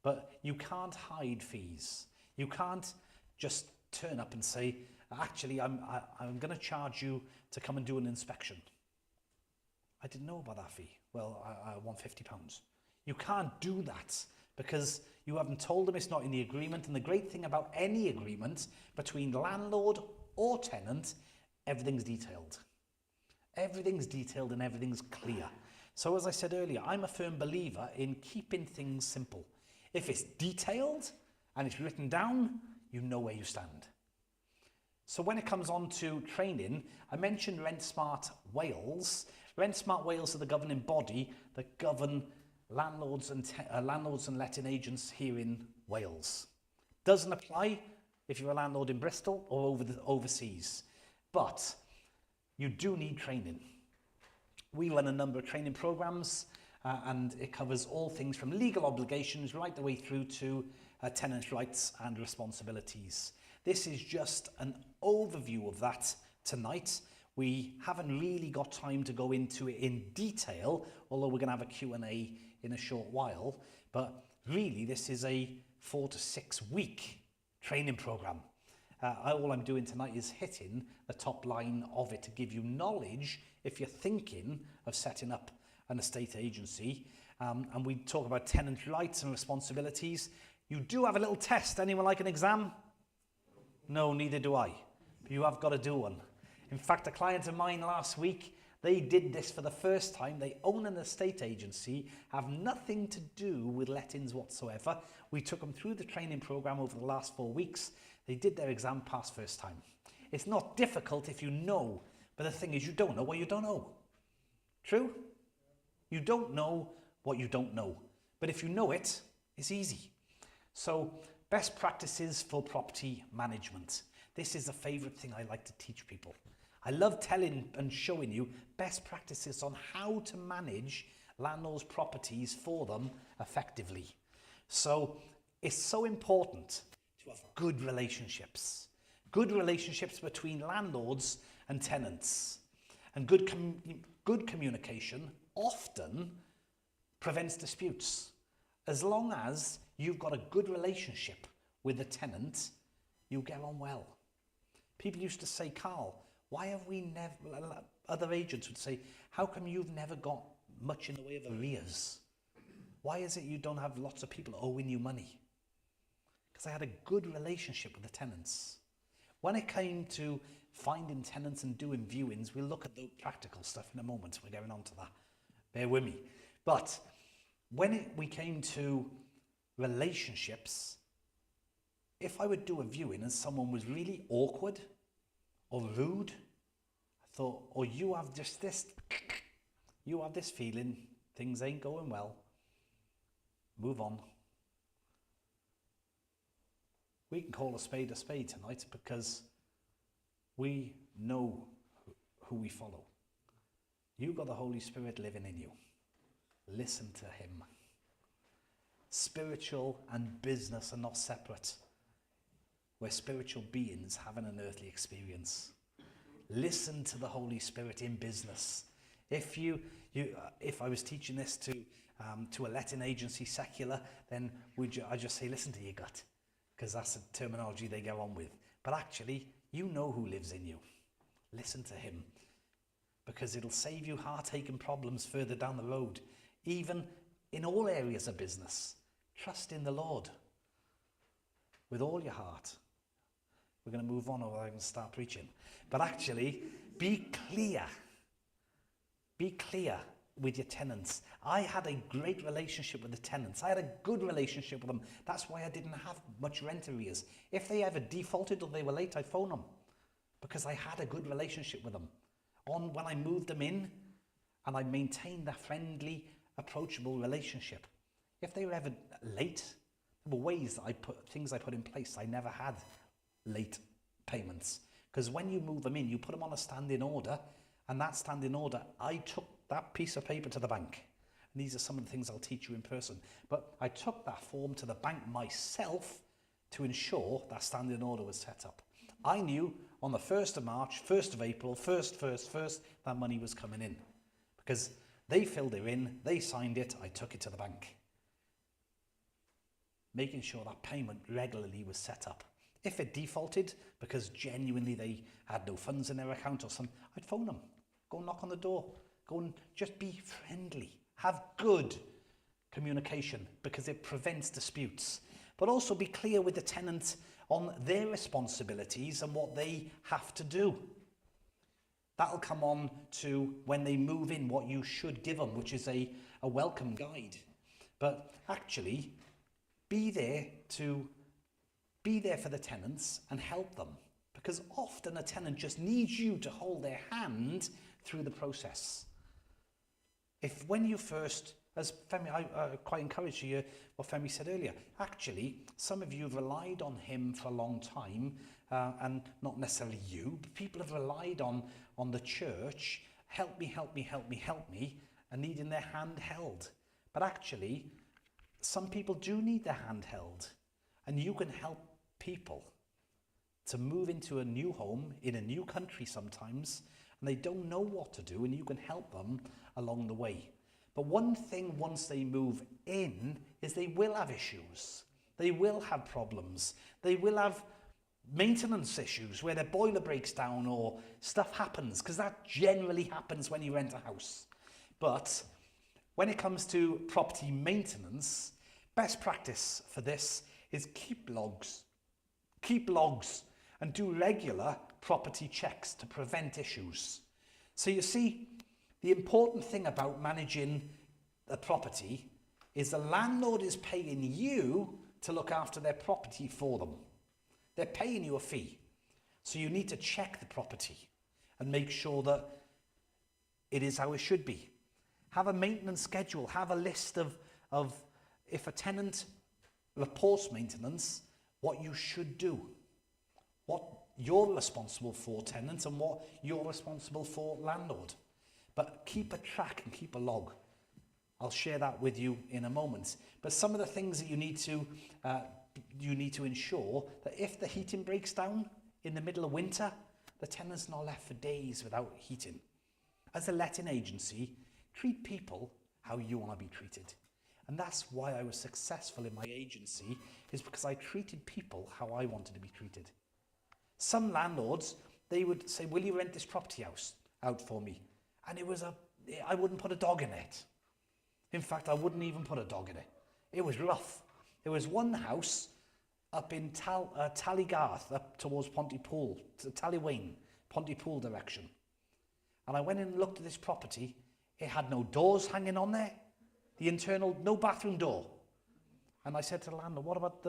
But you can't hide fees. You can't just turn up and say, actually, I'm going to charge you to come and do an inspection. I didn't know about that fee. Well, I want £50. You can't do that because you haven't told them, it's not in the agreement. And the great thing about any agreement between landlord or tenant, everything's detailed. Everything's detailed and everything's clear. So as I said earlier, I'm a firm believer in keeping things simple. If it's detailed and it's written down, you know where you stand. So when it comes on to training, I mentioned Rent Smart Wales. Rent Smart Wales are the governing body that govern landlords and letting agents here in Wales. Doesn't apply if you're a landlord in Bristol or overseas, but you do need training. We run a number of training programs and it covers all things from legal obligations right the way through to tenant rights and responsibilities. This is just an overview of that tonight. We haven't really got time to go into it in detail, although we're going to have a Q&A in a short while. But really, this is a 4 to 6 week training program. All I'm doing tonight is hitting the top line of it to give you knowledge if you're thinking of setting up an estate agency. And we talk about tenant rights and responsibilities. You do have a little test. Anyone like an exam? No, neither do I. But you have got to do one. In fact, a client of mine last week, they did this for the first time. They own an estate agency, have nothing to do with lettings whatsoever. We took them through the training program over the last 4 weeks. They did their exam, passed first time. It's not difficult if you know, but the thing is you don't know what you don't know. True? You don't know what you don't know. But if you know it, it's easy. So, best practices for property management. This is a favourite thing I like to teach people. I love telling and showing you best practices on how to manage landlords' properties for them effectively. So it's so important to have good relationships between landlords and tenants. And good communication often prevents disputes. As long as you've got a good relationship with the tenant, you get on well. People used to say, Carl, why have we never, other agents would say, how come you've never got much in the way of arrears? Why is it you don't have lots of people owing you money? Because I had a good relationship with the tenants. When it came to finding tenants and doing viewings, we'll look at the practical stuff in a moment. We're going on to that. Bear with me. But when we came to relationships, if I would do a viewing and someone was really awkward or rude, I thought, oh, you have just this, you have this feeling, things ain't going well. Move on. We can call a spade tonight because we know who we follow. You've got the Holy Spirit living in you. Listen to him. Spiritual and business are not separate. We're spiritual beings having an earthly experience. Listen to the Holy Spirit in business. If I was teaching this to a letting agency, secular, then I just say, listen to your gut, because that's the terminology they go on with. But actually, you know who lives in you. Listen to him, because it'll save you heartache and problems further down the road. Even in all areas of business, trust in the Lord with all your heart. We're going to move on, or I'm going to start preaching. But actually, be clear. Be clear with your tenants. I had a great relationship with the tenants. I had a good relationship with them. That's why I didn't have much rent arrears. If they ever defaulted or they were late, I'd phone them, because I had a good relationship with them. When I moved them in, and I maintained that friendly, approachable relationship. If they were ever late, there were things I put in place. I never had late payments, because when you move them in, you put them on a standing order, and that standing order, I took that piece of paper to the bank. And these are some of the things I'll teach you in person. But I took that form to the bank myself to ensure that standing order was set up. I knew on the 1st of March, 1st of April, 1st, that money was coming in. Because they filled it in, they signed it, I took it to the bank. Making sure that payment regularly was set up. If it defaulted because genuinely they had no funds in their account or something, I'd phone them, go knock on the door, go and just be friendly. Have good communication, because it prevents disputes. But also be clear with the tenant on their responsibilities and what they have to do. That'll come on to when they move in, what you should give them, which is a welcome guide. But actually, be there for the tenants and help them, because often a tenant just needs you to hold their hand through the process. If when you first, as Femi, I quite encourage you what Femi said earlier, actually some of you have relied on him for a long time, and not necessarily you, but people have relied on the church, help me, and needing their hand held. But actually, some people do need their hand held, and you can help people to move into a new home in a new country sometimes, and they don't know what to do, and you can help them along the way. But one thing once they move in is they will have issues. They will have problems. They will have maintenance issues where their boiler breaks down or stuff happens, because that generally happens when you rent a house. But when it comes to property maintenance, best practice for this is keep logs. Keep logs and do regular property checks to prevent issues. So you see, the important thing about managing a property is the landlord is paying you to look after their property for them. They're paying you a fee. So you need to check the property and make sure that it is how it should be. Have a maintenance schedule. Have a list of if a tenant reports maintenance, what you should do. What you're responsible for, tenant, and what you're responsible for, landlord. But keep a track and keep a log. I'll share that with you in a moment. But some of the things that you need to ensure that if the heating breaks down in the middle of winter, the tenant's not left for days without heating. As a letting agency, treat people how you want to be treated. And that's why I was successful in my agency, is because I treated people how I wanted to be treated. Some landlords, they would say, will you rent this property house out for me? And I wouldn't put a dog in it. In fact, I wouldn't even put a dog in it. It was rough. There was one house up in Tallygarth, up towards Pontypool, to Tallywayne, Pontypool direction. And I went in and looked at this property. It had no doors hanging on there. The internal, no bathroom door. And I said to the landlord, what about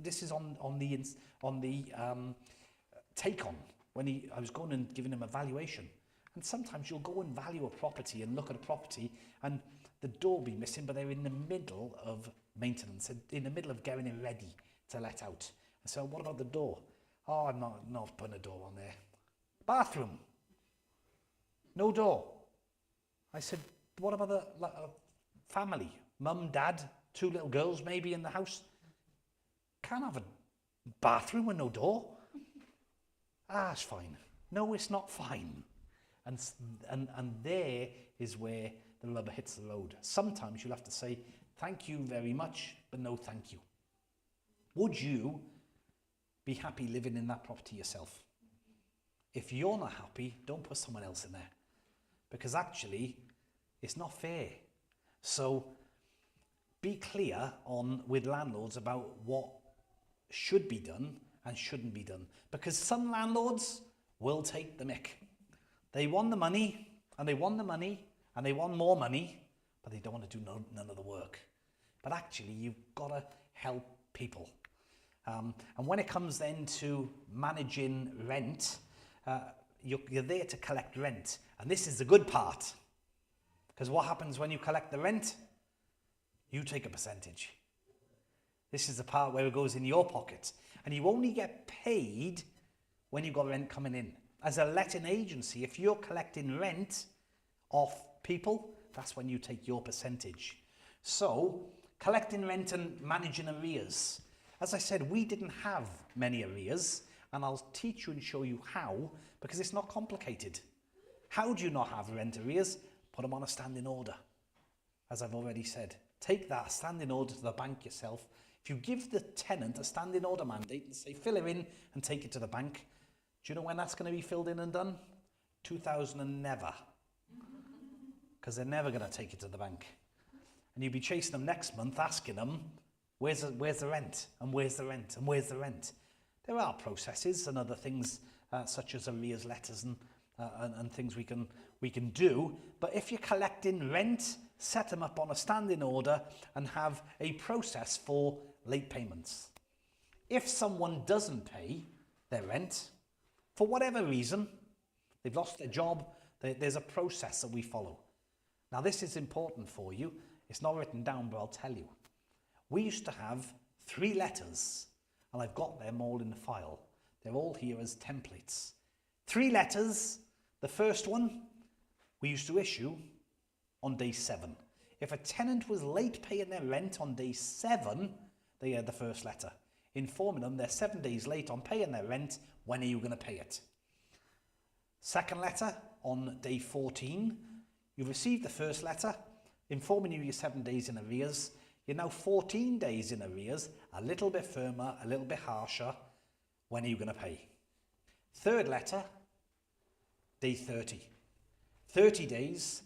this is on the take-on, when I was going and giving him a valuation. And sometimes you'll go and value a property and look at a property and the door will be missing, but they're in the middle of maintenance, in the middle of getting it ready to let out. And so what about the door? Oh, I'm not putting a door on there. Bathroom. No door. I said, what about the family? Mum, dad, 2 little girls maybe in the house. Can't have a bathroom with no door. Ah, it's fine. No, it's not fine. And there is where the rubber hits the road. Sometimes you'll have to say, thank you very much, but no thank you. Would you be happy living in that property yourself? If you're not happy, don't put someone else in there. Because actually, it's not fair. So be clear with landlords about what should be done and shouldn't be done. Because some landlords will take the mick. They want the money, and they want the money, and they want more money, but they don't want to do none of the work. But actually, you've got to help people. And when it comes then to managing rent, you're there to collect rent. And this is the good part. Because what happens when you collect the rent? You take a percentage. This is the part where it goes in your pocket. And you only get paid when you've got rent coming in. As a letting agency, if you're collecting rent off people, that's when you take your percentage. So, collecting rent and managing arrears. As I said, we didn't have many arrears, and I'll teach you and show you how, because it's not complicated. How do you not have rent arrears? Put them on a standing order. As I've already said, take that standing order to the bank yourself. If you give the tenant a standing order mandate and say, fill it in and take it to the bank, do you know when that's going to be filled in and done? 2000 and never. Because they're never going to take it to the bank. And you'll be chasing them next month, asking them, where's the rent? And where's the rent? And where's the rent? There are processes and other things such as arrears letters and things we can do. But if you're collecting rent, set them up on a standing order and have a process for late payments. If someone doesn't pay their rent, for whatever reason, they've lost their job, there's a process that we follow. Now this is important for you. It's not written down, but I'll tell you. We used to have 3 letters, and I've got them all in the file. They're all here as templates. 3 letters. The first one we used to issue on day 7. If a tenant was late paying their rent on day 7, they had the first letter, informing them they're 7 days late on paying their rent. When are you going to pay it? Second letter, on day 14, you received the first letter, informing you you're 7 days in arrears. You're now 14 days in arrears, a little bit firmer, a little bit harsher. When are you going to pay? Third letter, day 30. 30 days,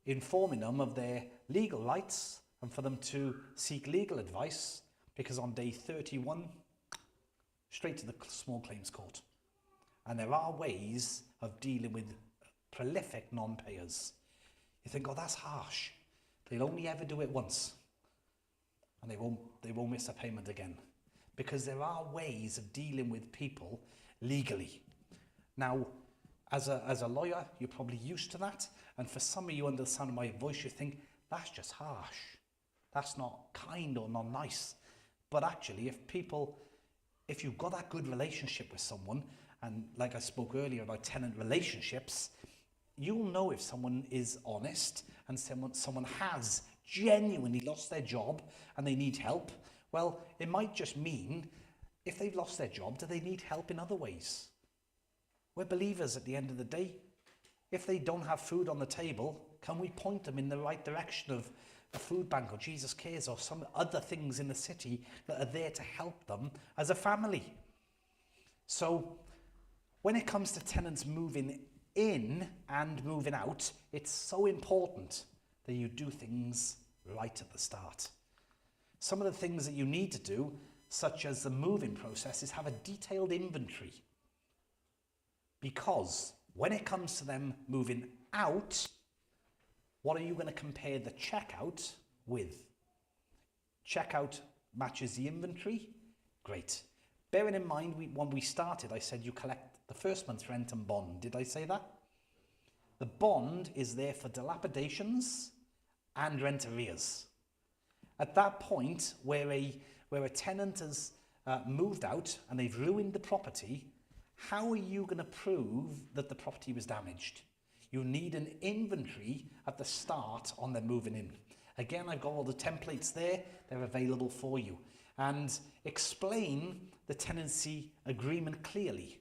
informing them of their legal rights and for them to seek legal advice, because on day 31, straight to the small claims court. And there are ways of dealing with prolific non-payers. You think, oh, that's harsh. They'll only ever do it once. And they won't miss a payment again. Because there are ways of dealing with people legally. Now, as a lawyer, you're probably used to that. And for some of you, under the sound of my voice, you think, that's just harsh. That's not kind or not nice. But actually, if you've got that good relationship with someone, and like I spoke earlier about tenant relationships, you'll know if someone is honest and someone has genuinely lost their job and they need help. Well, it might just mean, if they've lost their job, do they need help in other ways? We're believers at the end of the day. If they don't have food on the table, can we point them in the right direction of a food bank or Jesus Cares or some other things in the city that are there to help them as a family? So when it comes to tenants moving in and moving out, it's so important that you do things right at the start. Some of the things that you need to do, such as the moving process, is have a detailed inventory. Because when it comes to them moving out, what are you going to compare the checkout with? Checkout matches the inventory? Great. Bearing in mind, when we started, I said you collect the first month's rent and bond. Did I say that? The bond is there for dilapidations and rent arrears. At that point, where a tenant has moved out and they've ruined the property, how are you going to prove that the property was damaged? You need an inventory at the start on them moving in. Again, I've got all the templates there. They're available for you. And explain the tenancy agreement clearly.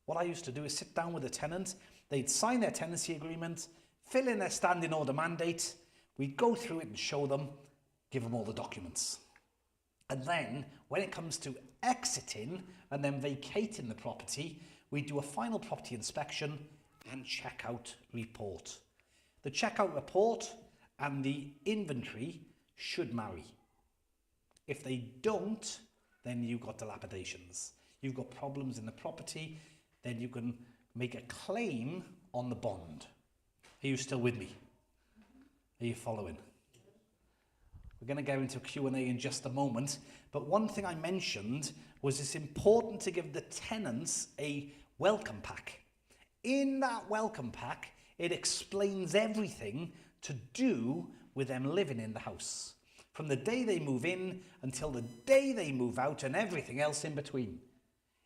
What I used to do is sit down with a tenant. They'd sign their tenancy agreement, fill in their standing order mandate. We'd go through it and show them, give them all the documents. And then when it comes to exiting and then vacating the property, we do a final property inspection and checkout report. The checkout report and the inventory should marry. If they don't, then you've got dilapidations. You've got problems in the property, then you can make a claim on the bond. Are you still with me? Are you following? We're going to go into Q&A in just a moment, but one thing I mentioned was it's important to give the tenants a welcome pack. In that welcome pack, it explains everything to do with them living in the house, from the day they move in until the day they move out and everything else in between,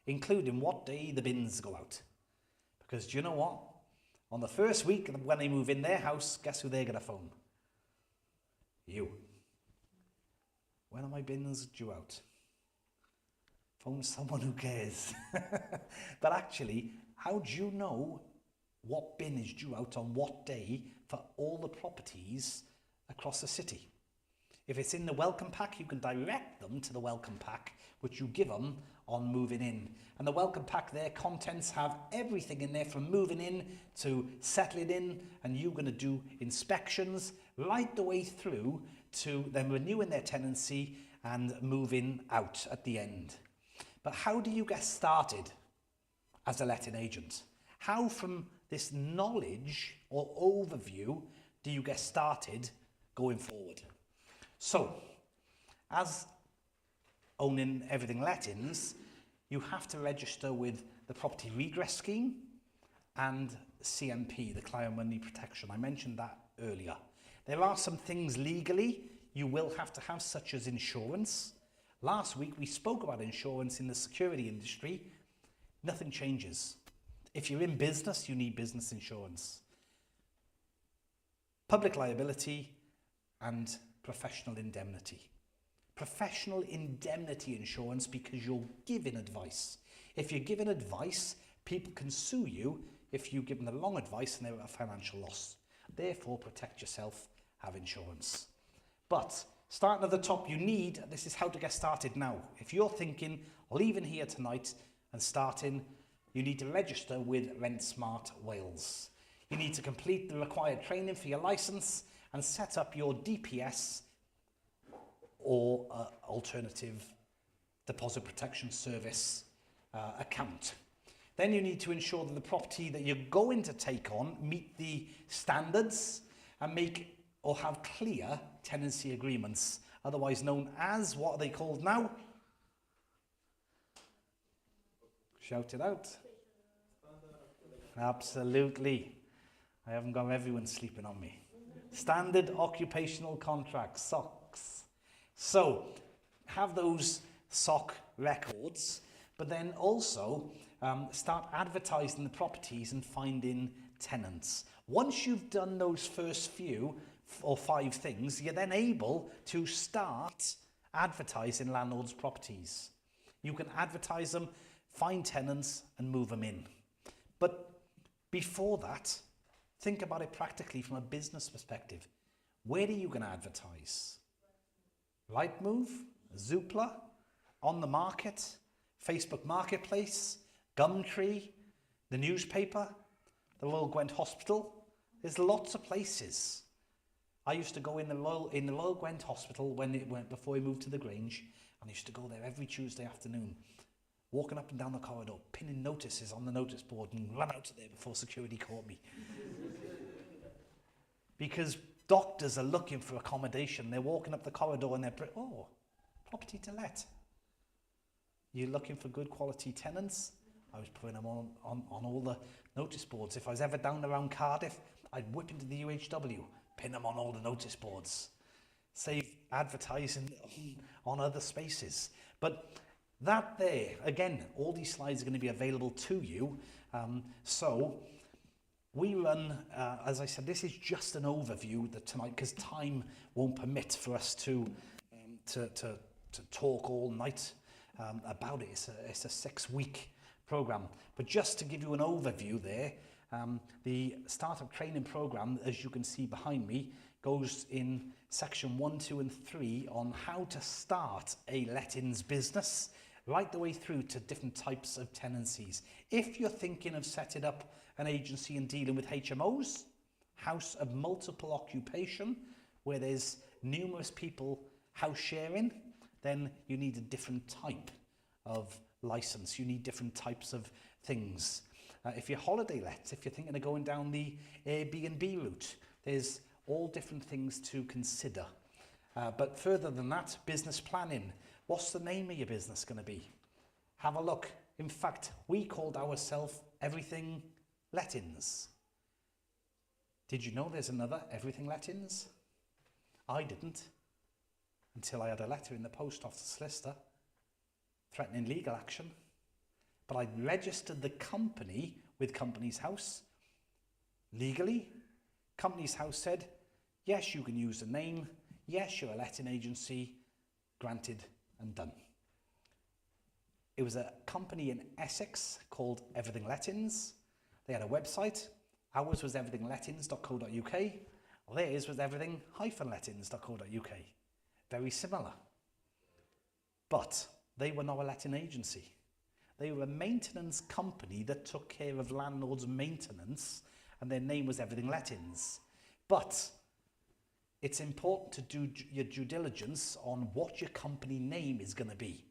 including what day the bins go out. Because do you know what? On the first week when they move in their house, guess who they're going to phone? You. When are my bins due out? Phone someone who cares. But actually, how do you know what bin is due out on what day for all the properties across the city? If it's in the welcome pack, you can direct them to the welcome pack, which you give them on moving in. And the welcome pack, their contents have everything in there from moving in to settling in, and you're going to do inspections right the way through to them renewing their tenancy and moving out at the end. But how do you get started as a letting agent? How, from this knowledge or overview, do you get started going forward? So, as owning Everything Lettings, you have to register with the Property Redress Scheme and CMP, the Client Money Protection. I mentioned that earlier. There are some things legally you will have to have, such as insurance. Last week we spoke about insurance in the security industry. Nothing changes. If you're in business, you need business insurance. Public liability and professional indemnity. Professional indemnity insurance because you're giving advice. If you're giving advice, people can sue you if you give them the wrong advice and they're at a financial loss. Therefore, protect yourself, have insurance. But starting at the top, this is how to get started now. If you're thinking, leaving here tonight and starting, you need to register with Rent Smart Wales. You need to complete the required training for your license and set up your DPS or alternative deposit protection service account. Then you need to ensure that the property that you're going to take on meet the standards and make or have clear tenancy agreements, otherwise known as, what are they called now? Shout it out. Absolutely. I haven't got everyone sleeping on me. Standard Occupational Contracts, SOCs. So, have those SOC records, but then also start advertising the properties and finding tenants. Once you've done those first few or 5 things, you're then able to start advertising landlords' properties. You can advertise them, find tenants and move them in. But before that, Think about it practically from a business perspective. Where are you going to advertise? Rightmove, Zoopla, On the Market, Facebook Marketplace, Gumtree, the newspaper, the Royal Gwent Hospital. There's lots of places. I used to go in the Royal Gwent Hospital before we moved to the Grange, and I used to go there every Tuesday afternoon, walking up and down the corridor, pinning notices on the notice board and run out of there before security caught me. Because doctors are looking for accommodation. They're walking up the corridor and they're, property to let. You're looking for good quality tenants? I was putting them on all the notice boards. If I was ever down around Cardiff, I'd whip into the UHW, pin them on all the notice boards. Save advertising on other spaces. But that there, again, all these slides are going to be available to you. So we run, as I said, this is just an overview tonight because time won't permit for us to talk all night about it. It's a 6-week program. But just to give you an overview there, the startup training program, as you can see behind me, goes in section 1, 2 and 3 on how to start a lettings business, right the way through to different types of tenancies. If you're thinking of setting up an agency and dealing with HMOs, house of multiple occupation, where there's numerous people house sharing, then you need a different type of license. You need different types of things. If you're holiday lets, if you're thinking of going down the Airbnb route, there's all different things to consider. But further than that, business planning. What's the name of your business going to be? Have a look. In fact, we called ourselves Everything Lettings. Did you know there's another Everything Lettings? I didn't, until I had a letter in the post off the solicitor threatening legal action. But I registered the company with Companies House legally. Companies House said, yes, you can use the name. Yes, you're a letting agency. Granted and done. It was a company in Essex called Everything Lettings. They had a website. Ours was everythinglettings.co.uk. Theirs was everything-lettings.co.uk. Very similar. But they were not a letting agency. They were a maintenance company that took care of landlords' maintenance, and their name was Everything Lettings. But it's important to do your due diligence on what your company name is going to be.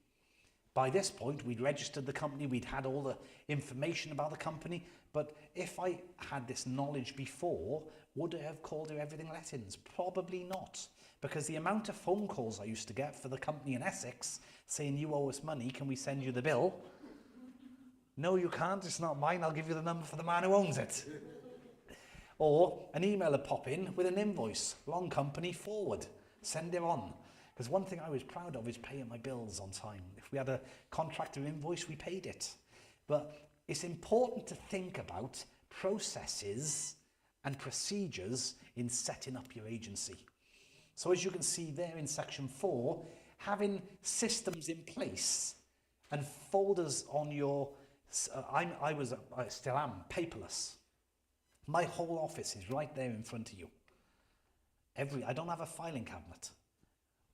By this point, we'd registered the company, we'd had all the information about the company, but if I had this knowledge before, would I have called it Everything Lettings? Probably not, because the amount of phone calls I used to get for the company in Essex saying, you owe us money, can we send you the bill? No, you can't, it's not mine, I'll give you the number for the man who owns it. Or an email would pop in with an invoice, wrong company, forward, send it on. Because one thing I was proud of is paying my bills on time. If we had a contractor invoice, we paid it. But it's important to think about processes and procedures in setting up your agency. So as you can see there in section 4, having systems in place and folders on your, I still am paperless. My whole office is right there in front of you. I don't have a filing cabinet.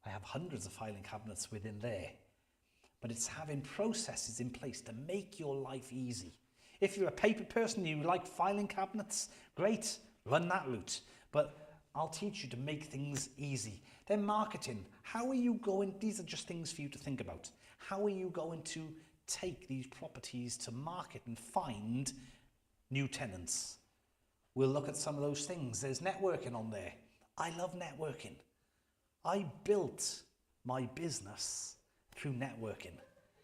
I have hundreds of filing cabinets within there. But it's having processes in place to make your life easy. If you're a paper person and you like filing cabinets, great, run that route. But I'll teach you to make things easy. Then marketing. How are you going? These are just things for you to think about. How are you going to take these properties to market and find new tenants? We'll look at some of those things. There's networking on there. I love networking. I built my business through networking.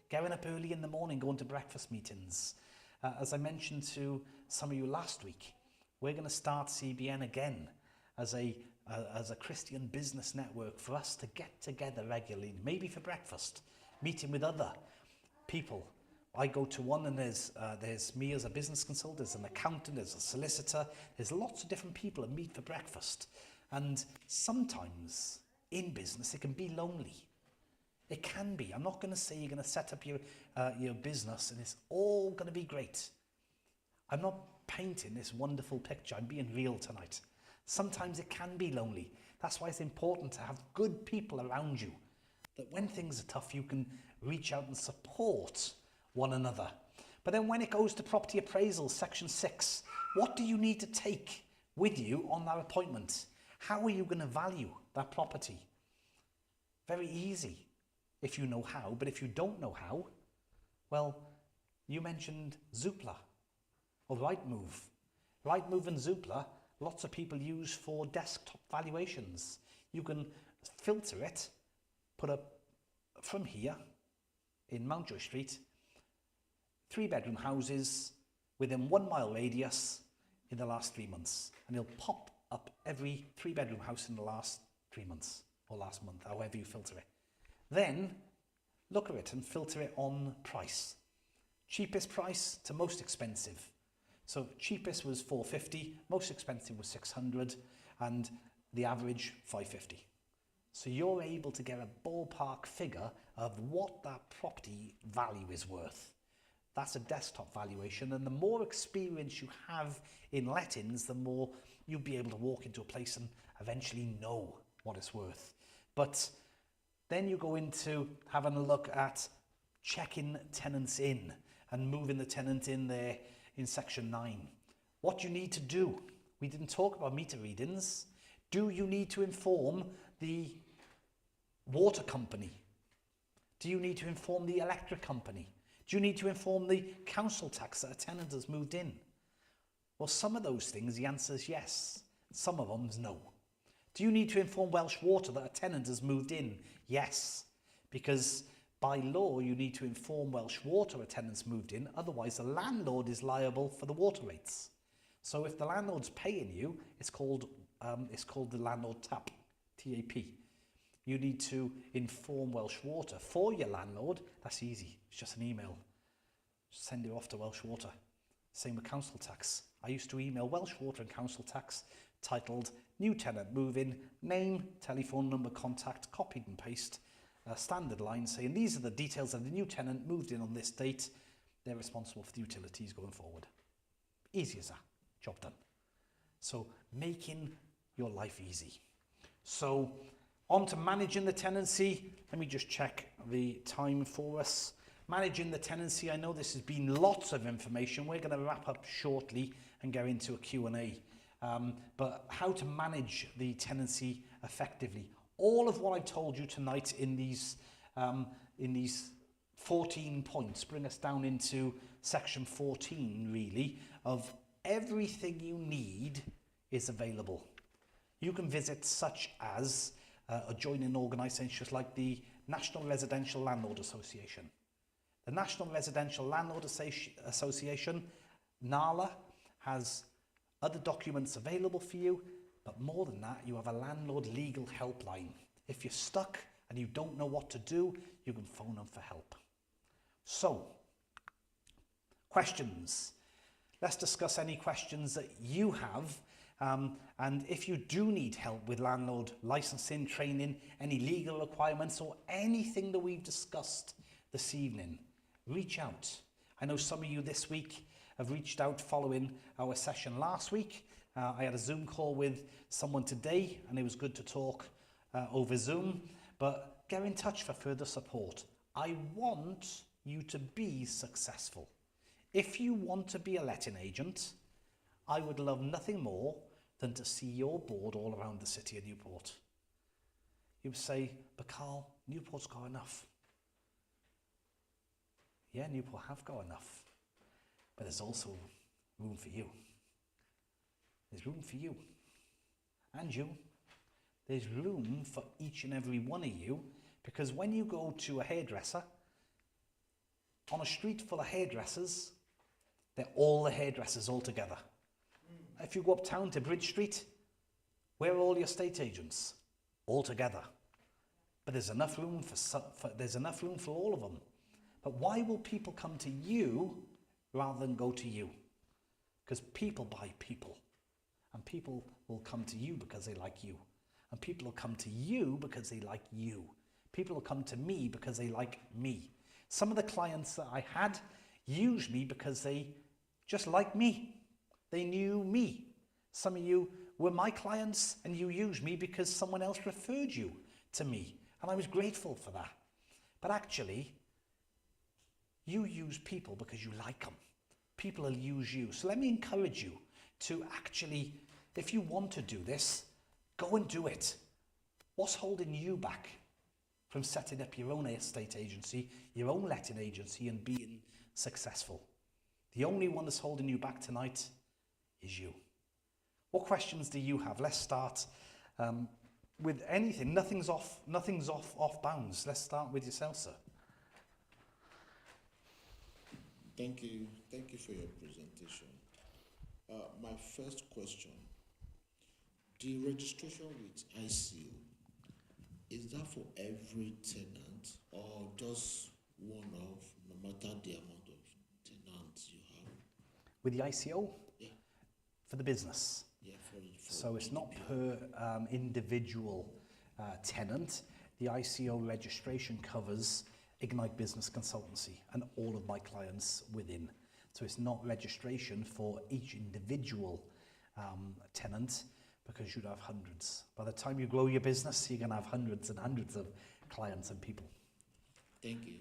Getting up early in the morning, going to breakfast meetings. As I mentioned to some of you last week, we're going to start CBN again as a Christian business network for us to get together regularly, maybe for breakfast, meeting with other people. I go to one and there's me as a business consultant, there's an accountant, there's a solicitor, there's lots of different people that meet for breakfast. And sometimes in business it can be lonely. It can be. I'm not going to say you're going to set up your business and it's all going to be great. I'm not painting this wonderful picture. I'm being real tonight. Sometimes it can be lonely. That's why it's important to have good people around you, that when things are tough, you can reach out and support one another. But then when it goes to property appraisal, section 6, what do you need to take with you on that appointment? How are you going to value that property? Very easy if you know how, but if you don't know how, well, you mentioned Zoopla or Rightmove. Rightmove and Zoopla, lots of people use for desktop valuations. You can filter it, put up from here in Mountjoy Street, 3-bedroom houses within 1 mile radius in the last 3 months. And it'll pop up every 3-bedroom house in the last 3 months or last month, however you filter it. Then look at it and filter it on price. Cheapest price to most expensive. So cheapest was 450, most expensive was 600, and the average 550. So you're able to get a ballpark figure of what that property value is worth. That's a desktop valuation, and the more experience you have in lettings, the more you'll be able to walk into a place and eventually know what it's worth. But then you go into having a look at checking tenants in and moving the tenant in there in section 9. What you need to do, we didn't talk about meter readings. Do you need to inform the water company? Do you need to inform the electric company? Do you need to inform the council tax that a tenant has moved in? Well, some of those things, the answer is yes. Some of them is no. Do you need to inform Welsh Water that a tenant has moved in? Yes, because by law you need to inform Welsh Water a tenant's moved in, otherwise the landlord is liable for the water rates. So if the landlord's paying you, it's called the landlord TAP, T-A-P. You need to inform Welsh Water for your landlord. That's easy. It's just an email. Just send it off to Welsh Water. Same with council tax. I used to email Welsh Water and council tax titled new tenant move in, name, telephone number, contact, copied and paste, a standard line saying these are the details of the new tenant moved in on this date. They're responsible for the utilities going forward. Easy as that. Job done. So making your life easy. So on to managing the tenancy. Let me just check the time for us. Managing the tenancy, I know this has been lots of information. We're going to wrap up shortly and go into a Q&A. But how to manage the tenancy effectively. All of what I've told you tonight in these 14 points bring us down into section 14, really, of everything you need is available. You can visit such as joining organisations like the National Residential Landlord Association. The National Residential Landlord Association, NALA, has other documents available for you, but more than that, you have a landlord legal helpline. If you're stuck and you don't know what to do, you can phone them for help. So, questions. Let's discuss any questions that you have. And if you do need help with landlord licensing, training, any legal requirements, or anything that we've discussed this evening, reach out. I know some of you this week have reached out following our session last week. I had a Zoom call with someone today, and it was good to talk over Zoom, but get in touch for further support. I want you to be successful. If you want to be a letting agent, I would love nothing more than to see your board all around the city of Newport. You would say, but Carl, Newport's got enough. Yeah, Newport have got enough, but there's also room for you. There's room for you and you. There's room for each and every one of you, because when you go to a hairdresser, on a street full of hairdressers, they're all the hairdressers all together. If you go uptown to Bridge Street, where are all your estate agents? All together. But there's enough room for all of them. But why will people come to you rather than go to you? Because people buy people. And people will come to you because they like you. And people will come to you because they like you. People will come to me because they like me. Some of the clients that I had used me because they just like me. They knew me. Some of you were my clients and you used me because someone else referred you to me. And I was grateful for that. But actually, you use people because you like them. People will use you. So let me encourage you to actually, if you want to do this, go and do it. What's holding you back from setting up your own estate agency, your own letting agency, and being successful? The only one that's holding you back tonight is you. What questions do you have? Let's start with anything. Nothing's off bounds. Let's start with yourself, sir. Thank you for your presentation. My first question, the registration with ICO, is that for every tenant or just one-off, no matter the amount of tenants you have? With the ICO? Yeah. For the business. Yeah, So it's not per individual tenant. The ICO registration covers Ignite Business Consultancy and all of my clients within. So it's not registration for each individual tenant, because you'd have hundreds. By the time you grow your business, you're going to have hundreds and hundreds of clients and people. Thank you.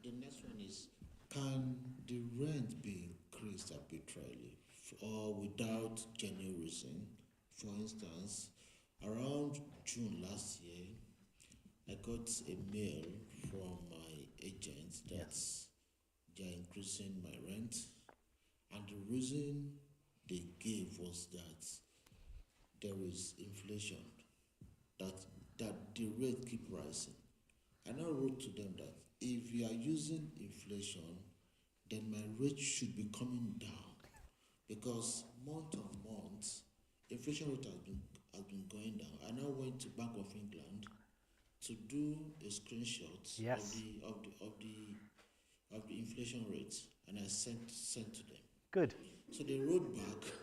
The next one is, can the rent be increased arbitrarily or without genuine reason? For instance, around June last year, I got a mail from my agent that they are increasing my rent, and the reason they gave was that there is inflation, that the rate keep rising. And I wrote to them that if you are using inflation, then my rate should be coming down, because month on month, inflation rate has been going down. I now went to Bank of England to do a screenshot of the inflation rates, and I sent to them. Good. So they wrote back.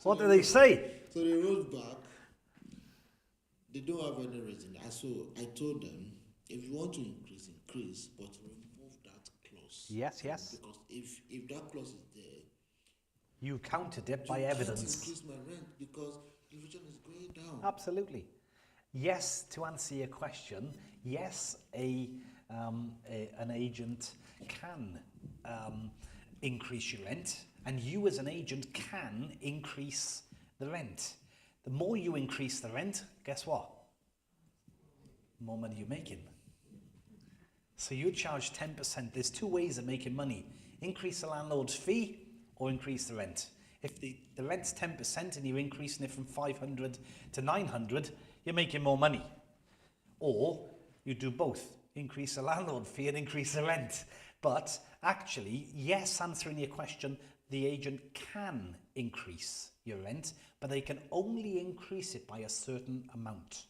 What do they say? So they wrote back. They don't have any reason. So I told them, if you want to increase, but remove that clause. Yes. Because if that clause is there, You counted it by you evidence. can't increase my rent because inflation is going down. Absolutely. Yes, to answer your question, yes, an agent can increase your rent, and you as an agent can increase the rent. The more you increase the rent, guess what? The more money you're making. So you charge 10%. There's two ways of making money. Increase the landlord's fee or increase the rent. If the rent's 10% and you're increasing it from 500 to 900, you're making more money. Or you do both, increase the landlord fee and increase the rent. But actually, yes, answering your question, the agent can increase your rent, but they can only increase it by a certain amount.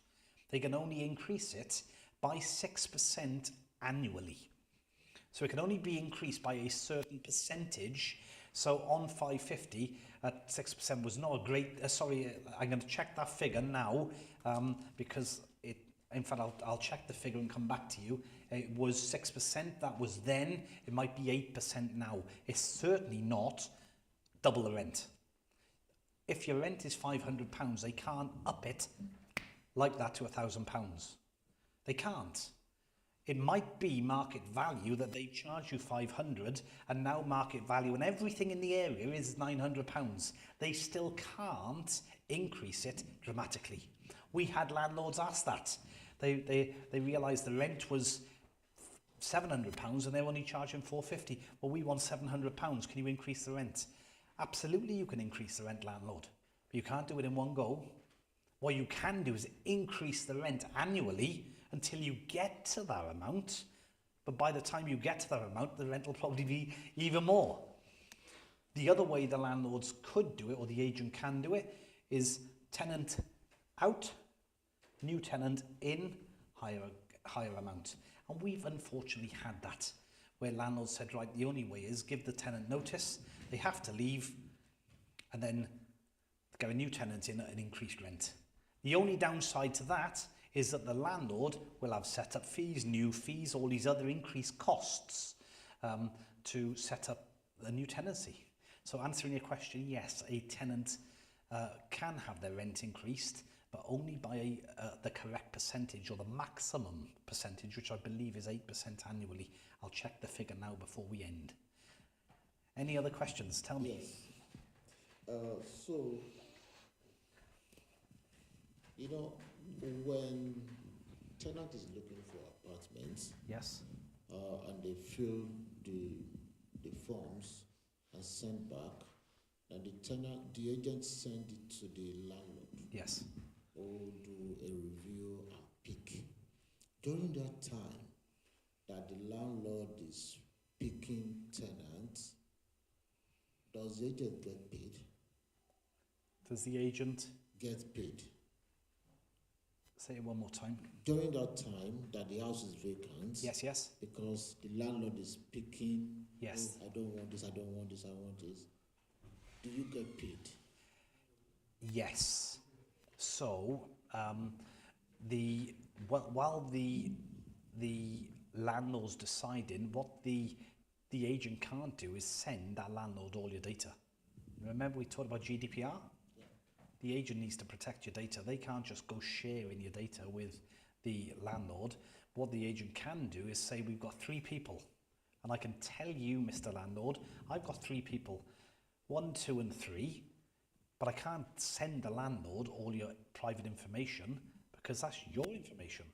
They can only increase it by 6% annually. So it can only be increased by a certain percentage. So on 550, 6% was not a great, I'm going to check that figure now, because in fact, I'll check the figure and come back to you. It was 6%, that was then, it might be 8% now. It's certainly not double the rent. If your rent is £500, they can't up it like that to £1,000. They can't. It might be market value that they charge you 500 and now market value and everything in the area is £900. They still can't increase it dramatically. We had landlords ask that. They realised the rent was £700 and they're only charging £450. Well, we want £700. Can you increase the rent? Absolutely, you can increase the rent, landlord. But you can't do it in one go. What you can do is increase the rent annually until you get to that amount. But by the time you get to that amount, the rent will probably be even more. The other way the landlords could do it, or the agent can do it, is tenant out, new tenant in, higher amount. And we've unfortunately had that, where landlords said, right, the only way is give the tenant notice, they have to leave, and then get a new tenant in at an increased rent. The only downside to that is that the landlord will have setup fees, new fees, all these other increased costs to set up a new tenancy. So answering your question, yes, a tenant can have their rent increased, but only by the correct percentage or the maximum percentage, which I believe is 8% annually. I'll check the figure now before we end. Any other questions? Tell me. Yes. So, you know, when tenant is looking for apartments, Yes. and they fill the forms and send back, and the agent send it to the landlord, Yes. who do a review and pick. During that time that the landlord is picking tenants, does the agent get paid? Does the agent Get paid. say it one more time? During that time that the house is vacant, Yes, yes. because the landlord is picking, Yes. "Oh, I don't want this, I don't want this, I want this." Do you get paid? Yes. So, while the landlord's deciding, what the agent can't do is send that landlord all your data. Remember we talked about GDPR? Yeah. The agent needs to protect your data. They can't just go sharing your data with the landlord. What the agent can do is say, we've got 3 people. And I can tell you, Mr. Landlord, I've got 3 people, 1, 2, and 3, but I can't send the landlord all your private information because that's your information.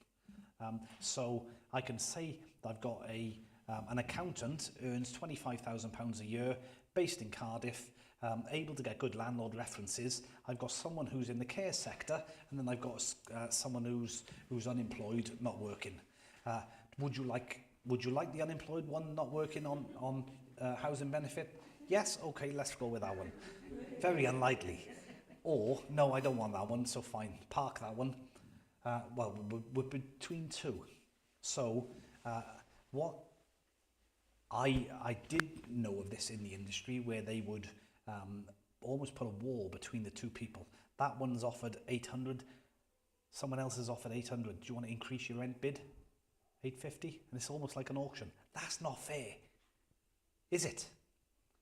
So I can say that I've got an accountant earns £25,000 a year, based in Cardiff, able to get good landlord references. I've got someone who's in the care sector, and then I've got someone who's unemployed, not working. Would you like the unemployed one not working on housing benefit? Yes, okay, let's go with that one. Very unlikely. Or, no, I don't want that one, so fine, park that one. Well, we're between 2. So, what I did know of this in the industry where they would almost put a wall between the 2 people. That one's offered 800, someone else has offered 800. Do you want to increase your rent bid? 850? And it's almost like an auction. That's not fair, is it?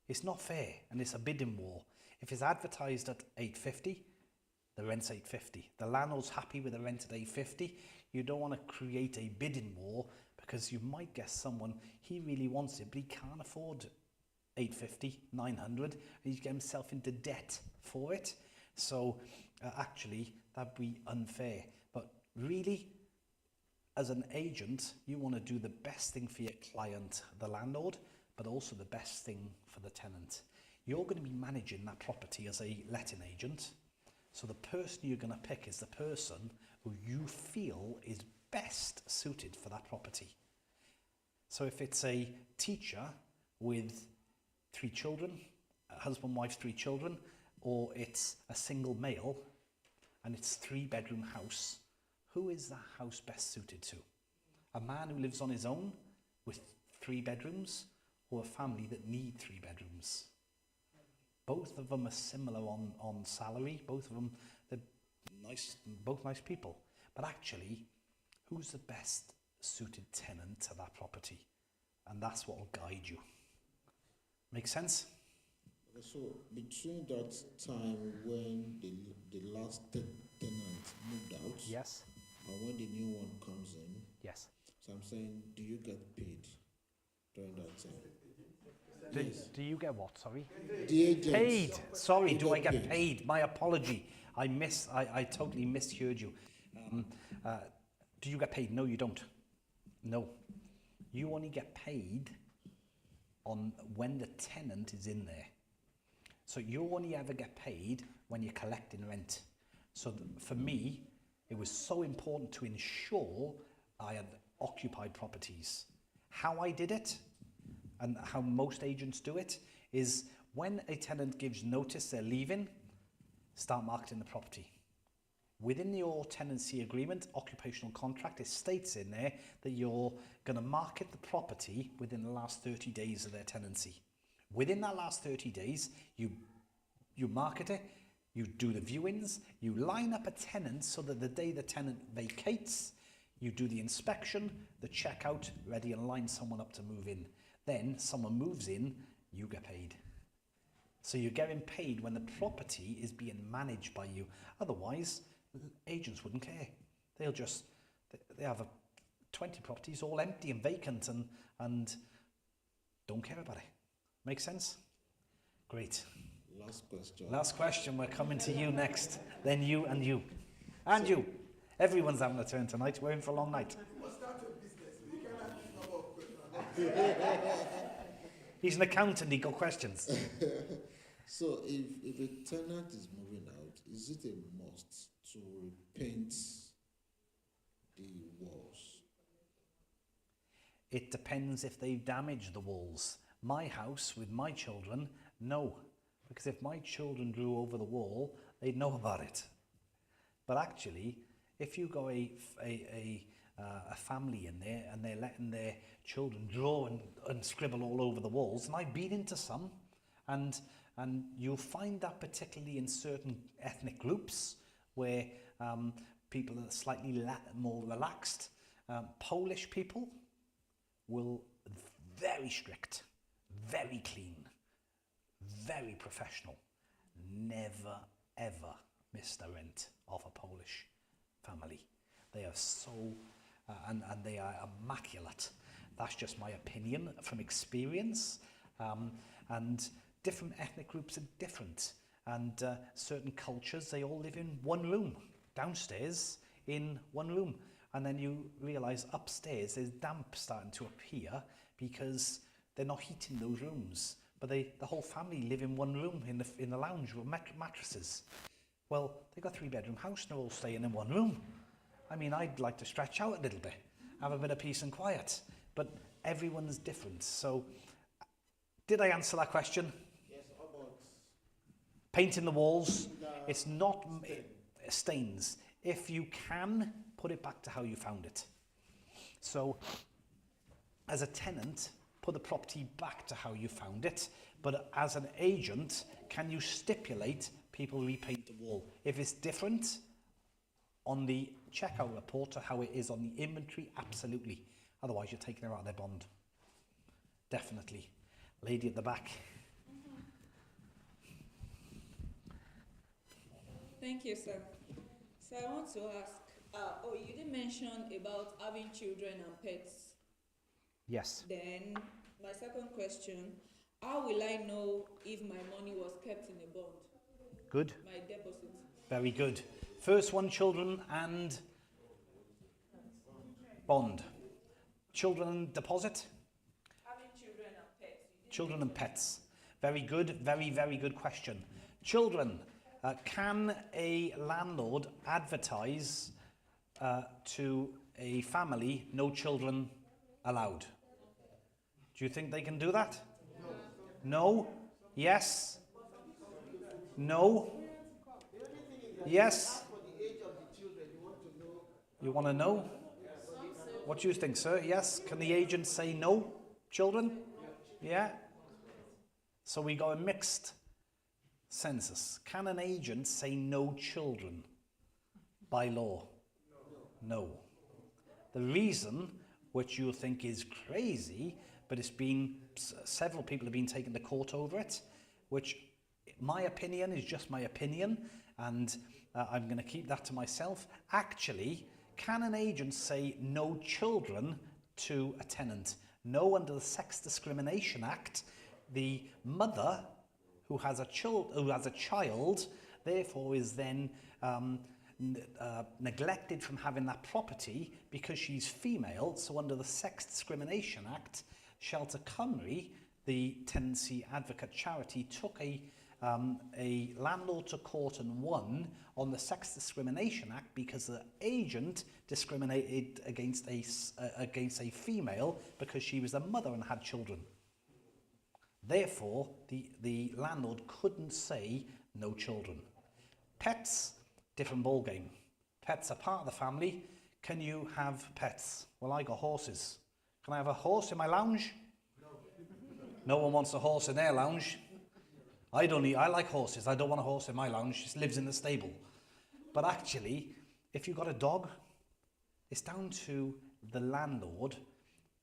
It's not fair, and it's a bidding war. If it's advertised at 850, the rent's 850. The landlord's happy with the rent at 850. You don't want to create a bidding war because you might get someone, he really wants it, but he can't afford 850, 900, and he's get himself into debt for it. So actually, that'd be unfair. But really, as an agent, you want to do the best thing for your client, the landlord, but also the best thing for the tenant. You're going to be managing that property as a letting agent. So the person you're going to pick is the person who you feel is best suited for that property. So if it's a teacher with 3 children, a husband, wife, 3 children, or it's a single male and it's 3-bedroom house, who is that house best suited to? A man who lives on his own with 3 bedrooms, or a family that need 3 bedrooms? Both of them are similar on salary. Both of them, they're nice, both nice people. But actually, who's the best suited tenant to that property? And that's what will guide you. Make sense? Okay, so between that time when the last tenant moved out, Yes. and when the new one comes in, Yes. so I'm saying, do you get paid during that time? Do you get what? Sorry. The agent. Paid. Sorry. You Do I get get paid? My apology. I totally misheard you. Do you get paid? No, you don't. No. You only get paid on when the tenant is in there. So you only ever get paid when you're collecting rent. So for me, it was so important to ensure I had occupied properties. How I did it, and how most agents do it, is when a tenant gives notice they're leaving, start marketing the property. Within your tenancy agreement, occupational contract, it states in there that you're going to market the property within the last 30 days of their tenancy. Within that last 30 days, you market it, you do the viewings, you line up a tenant so that the day the tenant vacates, you do the inspection, the checkout, ready, and line someone up to move in. Then someone moves in, you get paid. So you're getting paid when the property is being managed by you. Otherwise, agents wouldn't care. They'll just, they have 20 properties all empty and vacant and don't care about it. Make sense? Great. Last question. Last question, we're coming to you next. Then you and you. And you. Everyone's having a turn tonight. We're in for a long night. He's an accountant, he got questions. So if a tenant is moving out, is it a must to repaint the walls? It depends if they've damaged the walls. My house with my children, no. Because if my children drew over the wall, they'd know about it. But actually, if you got a family in there and they're letting their children draw and scribble all over the walls, and I've been into some, and you'll find that particularly in certain ethnic groups where people are slightly more relaxed. Polish people will very strict, very clean, very professional. Never ever miss the rent of a Polish family. They are so and they are immaculate. That's just my opinion from experience. And different ethnic groups are different. And certain cultures, they all live in one room, downstairs in one room. And then you realise upstairs there's damp starting to appear because they're not heating those rooms. But the whole family live in one room in the lounge with mattresses. Well, they've got a 3-bedroom house and they're all staying in one room. I mean, I'd like to stretch out a little bit, have a bit of peace and quiet. But everyone's different. So, did I answer that question? Yes, about Painting the walls, it's not stains. If you can, put it back to how you found it. So, as a tenant, put the property back to how you found it. But as an agent, can you stipulate people repaint the wall? If it's different on the checkout report to how it is on the inventory, absolutely. Otherwise, you're taking them out of their bond. Definitely. Lady at the back. Thank you, sir. So I want to ask, you did mention about having children and pets. Yes. Then my second question, how will I know if my money was kept in a bond? Good. My deposit. Very good. First one, children and bond. Children and deposit? Having children and pets. Children and pets. Very good. Very, very good question. Children. Can a landlord advertise to a family, no children allowed? Do you think they can do that? No? Yes? No? Yes? You want to know? What do you think, sir? Yes? Can the agent say no? Children? Yeah? So we got a mixed census. Can an agent say no children by law? No. The reason, which you think is crazy, but it's been, several people have been taken to court over it, which my opinion is just my opinion, and I'm going to keep that to myself. Actually, can an agent say no children to a tenant? No, under the Sex Discrimination Act, the mother who has a child, therefore is then neglected from having that property because she's female. So under the Sex Discrimination Act, Shelter Cymru, the tenancy advocate charity, took a landlord to court and won on the Sex Discrimination Act because the agent discriminated against a female because she was a mother and had children. Therefore, the landlord couldn't say no children. Pets, different ballgame. Pets are part of the family. Can you have pets? Well, I got horses. Can I have a horse in my lounge? No one wants a horse in their lounge. I like horses. I don't want a horse in my lounge. It lives in the stable. But actually, if you've got a dog, it's down to the landlord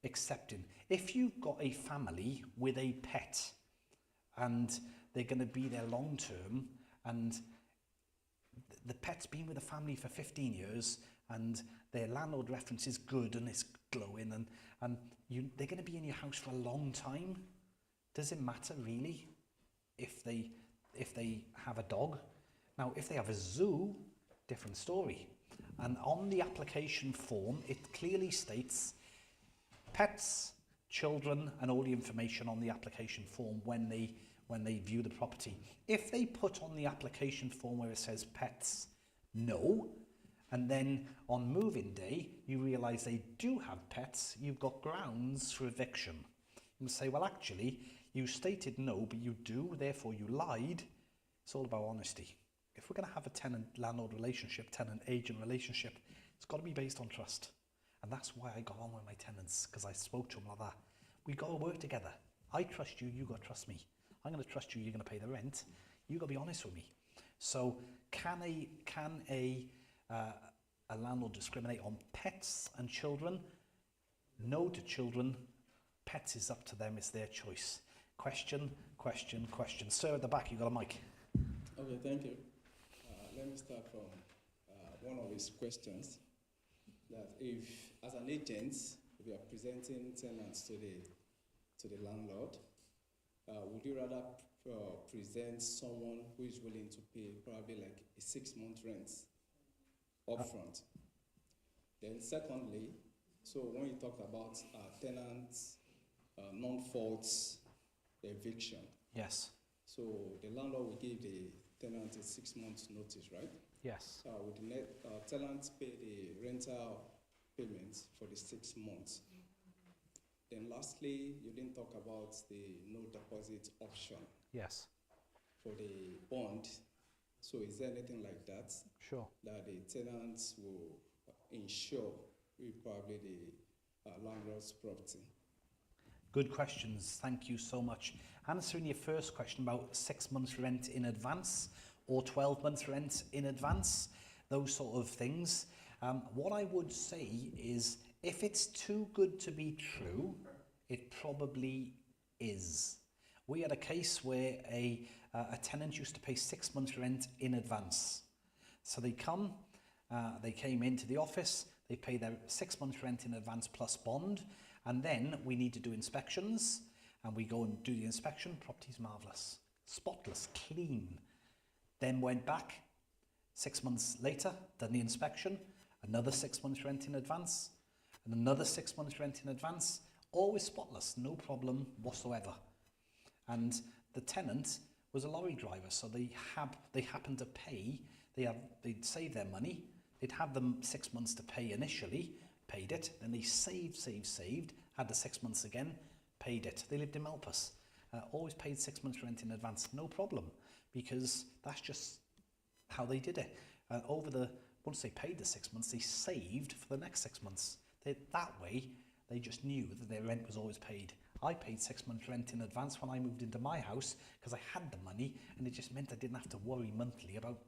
accepting. If you've got a family with a pet, and they're going to be there long term, and the pet's been with the family for 15 years, and their landlord reference is good and it's glowing, and they're going to be in your house for a long time. Does it matter really if they have a dog? Now, if they have a zoo, different story. And on the application form, it clearly states pets, children, and all the information on the application form when they view the property. If they put on the application form where it says pets, no, and then on move-in day, you realise they do have pets, you've got grounds for eviction. You can say, well, actually, you stated no, but you do, therefore you lied. It's all about honesty. If we're going to have a tenant-landlord relationship, tenant-agent relationship, it's got to be based on trust. And that's why I got on with my tenants, because I spoke to them like that. We got to work together. I trust you, you got to trust me. I'm going to trust you, you're going to pay the rent. You got to be honest with me. So can a landlord discriminate on pets and children? No to children. Pets is up to them, it's their choice. Question. Sir, at the back, you got a mic. Okay, thank you. Let me start from one of his questions. That if, as an agent, if you are presenting tenants to the landlord, would you rather present someone who is willing to pay probably like a 6-month rent upfront? Then secondly, so when you talk about tenants, non-fault eviction. Yes. So the landlord will give the tenant a 6-month notice, right? Yes. Would the tenant pay the rental payments for the 6 months? Then lastly, you didn't talk about the no deposit option Yes. for the bond. So is there anything like that Sure. that the tenants will insure with probably the landlord's property? Good questions. Thank you so much. Answering your first question about 6 months rent in advance or 12 months rent in advance, those sort of things. What I would say is if it's too good to be true, it probably is. We had a case where a tenant used to pay 6 months rent in advance. So they came into the office, they pay their 6 months rent in advance plus bond, and then we need to do inspections, and we go and do the inspection. Property's marvellous, spotless, clean. Then went back 6 months later, done the inspection, another 6 months rent in advance, and another 6 months rent in advance, always spotless, no problem whatsoever. And the tenant was a lorry driver, so they happened to pay, they'd save their money, they'd have them 6 months to pay initially, paid it, then they saved, had the 6 months again, paid it. They lived in Malpas, always paid 6 months rent in advance, no problem, because that's just how they did it. Once they paid the 6 months, they saved for the next 6 months. That way, they just knew that their rent was always paid. I paid 6 months rent in advance when I moved into my house because I had the money, and it just meant I didn't have to worry monthly about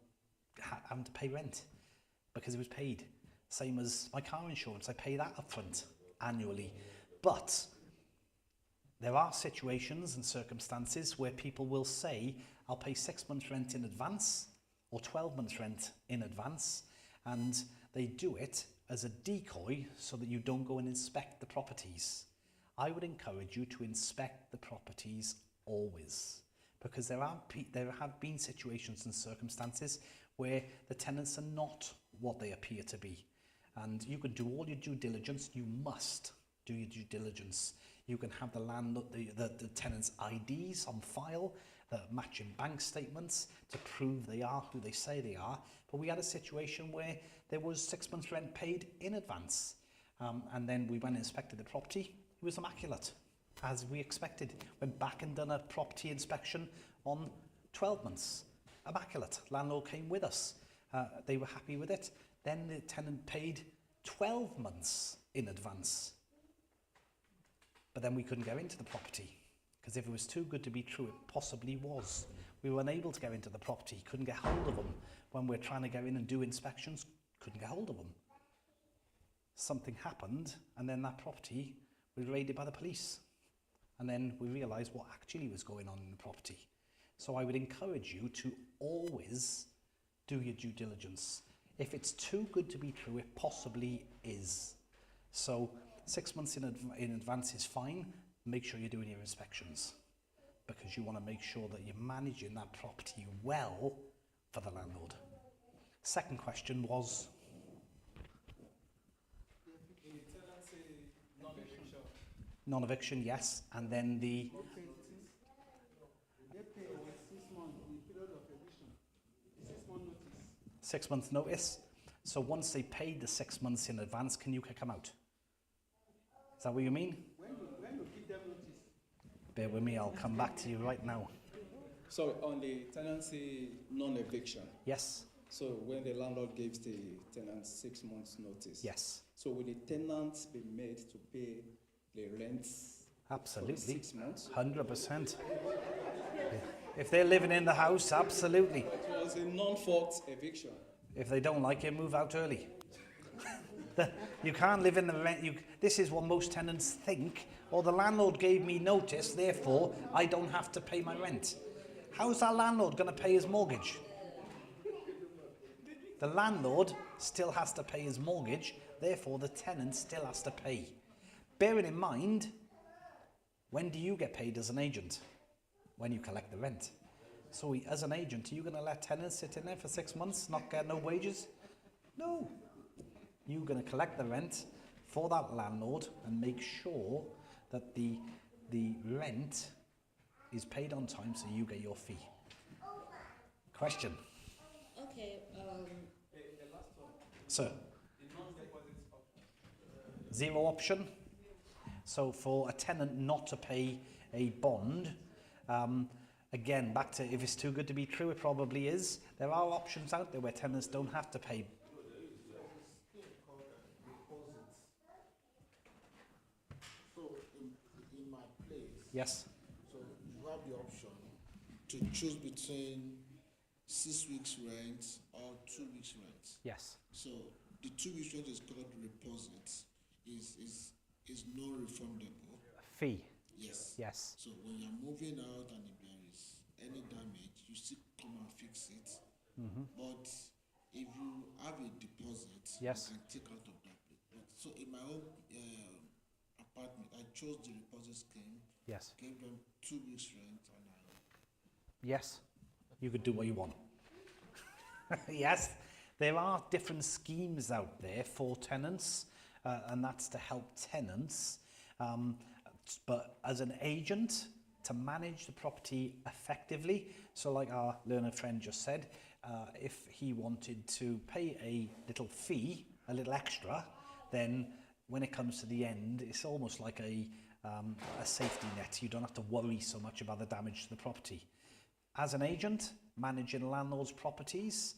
having to pay rent because it was paid. Same as my car insurance, I pay that upfront annually. But there are situations and circumstances where people will say, I'll pay 6 months rent in advance or 12 months rent in advance, and they do it as a decoy so that you don't go and inspect the properties. I would encourage you to inspect the properties always, because there have been situations and circumstances where the tenants are not what they appear to be. And you can do all your due diligence. You must do your due diligence. You can have the tenant's IDs on file, the matching bank statements to prove they are who they say they are. But we had a situation where there was 6 months rent paid in advance. And then we went and inspected the property. It was immaculate, as we expected. Went back and done a property inspection on 12 months. Immaculate. Landlord came with us. They were happy with it. Then the tenant paid 12 months in advance. But then we couldn't go into the property, because if it was too good to be true, it possibly was. We were unable to go into the property, couldn't get hold of them. When we're trying to go in and do inspections, couldn't get hold of them. Something happened, and then that property was raided by the police. and then we realised what actually was going on in the property. So I would encourage you to always do your due diligence. If it's too good to be true, it possibly is. So 6 months in advance is fine. Make sure you're doing your inspections, because you want to make sure that you're managing that property well for the landlord. Second question was, non-eviction, yes, and then the 6 month notice. So once they paid the 6 months in advance, can you kick them out? Is that what you mean? When you give them notice. Bear with me, I'll come back to you right now. So on the tenancy non-eviction. Yes, So when the landlord gives the tenant 6 months notice. yes, So will the tenants be made to pay the rents for the absolutely, 6 months? 100%. If they're living in the house, absolutely. It was a non-fault eviction. If they don't like it, move out early. You can't live in the rent. This is what most tenants think. Or the landlord gave me notice, therefore I don't have to pay my rent. How's that landlord going to pay his mortgage? The landlord still has to pay his mortgage, therefore the tenant still has to pay. Bearing in mind, when do you get paid as an agent? When you collect the rent. So as an agent, are you going to let tenants sit in there for 6 months, not get no wages? No. You're going to collect the rent for that landlord and make sure that the rent is paid on time so you get your fee. Question. Okay, Sir. Zero option. So for a tenant not to pay a bond, again, back to if it's too good to be true, it probably is. There are options out there where tenants don't have to pay. So in my place, Yes, so you have the option to choose between 6 weeks rent or 2 weeks rent. yes, So the 2 weeks rent is called deposit, is non-refundable. fee, Yes. yes, So when you're moving out and if there is any damage, you still come and fix it. But if you have a deposit, Yes. you can take out of that place. But so in my own apartment, I chose the deposit scheme, yes, gave them 2 weeks rent, and yes. You could do what you want. Yes, there are different schemes out there for tenants, and that's to help tenants. But as an agent, to manage the property effectively, so like our learner friend just said, if he wanted to pay a little fee, a little extra, then when it comes to the end, it's almost like a safety net. You don't have to worry so much about the damage to the property. As an agent, managing landlords' properties,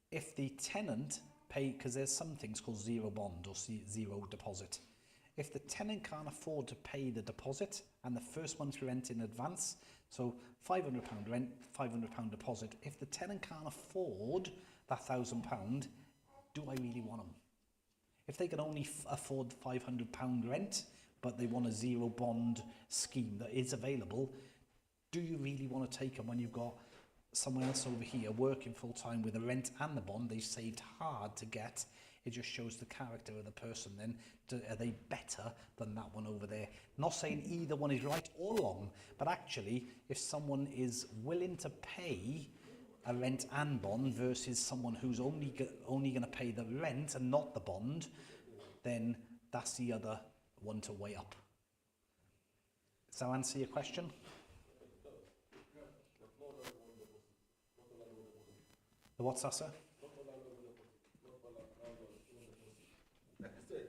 if the tenant pay, because there's some things called zero bond or zero deposit. If the tenant can't afford to pay the deposit and the first month's rent in advance, so £500 rent, £500 deposit, if the tenant can't afford that £1,000, do I really want them? If they can only afford £500 rent, but they want a zero bond scheme that is available, do you really want to take them when you've got someone else over here working full time with the rent and the bond they've saved hard to get? It just shows the character of the person then. Are they better than that one over there? Not saying either one is right or wrong, but actually if someone is willing to pay a rent and bond versus someone who's only going to pay the rent and not the bond, then that's the other one to weigh up. Does that answer your question? The what's that, sir? Like I said,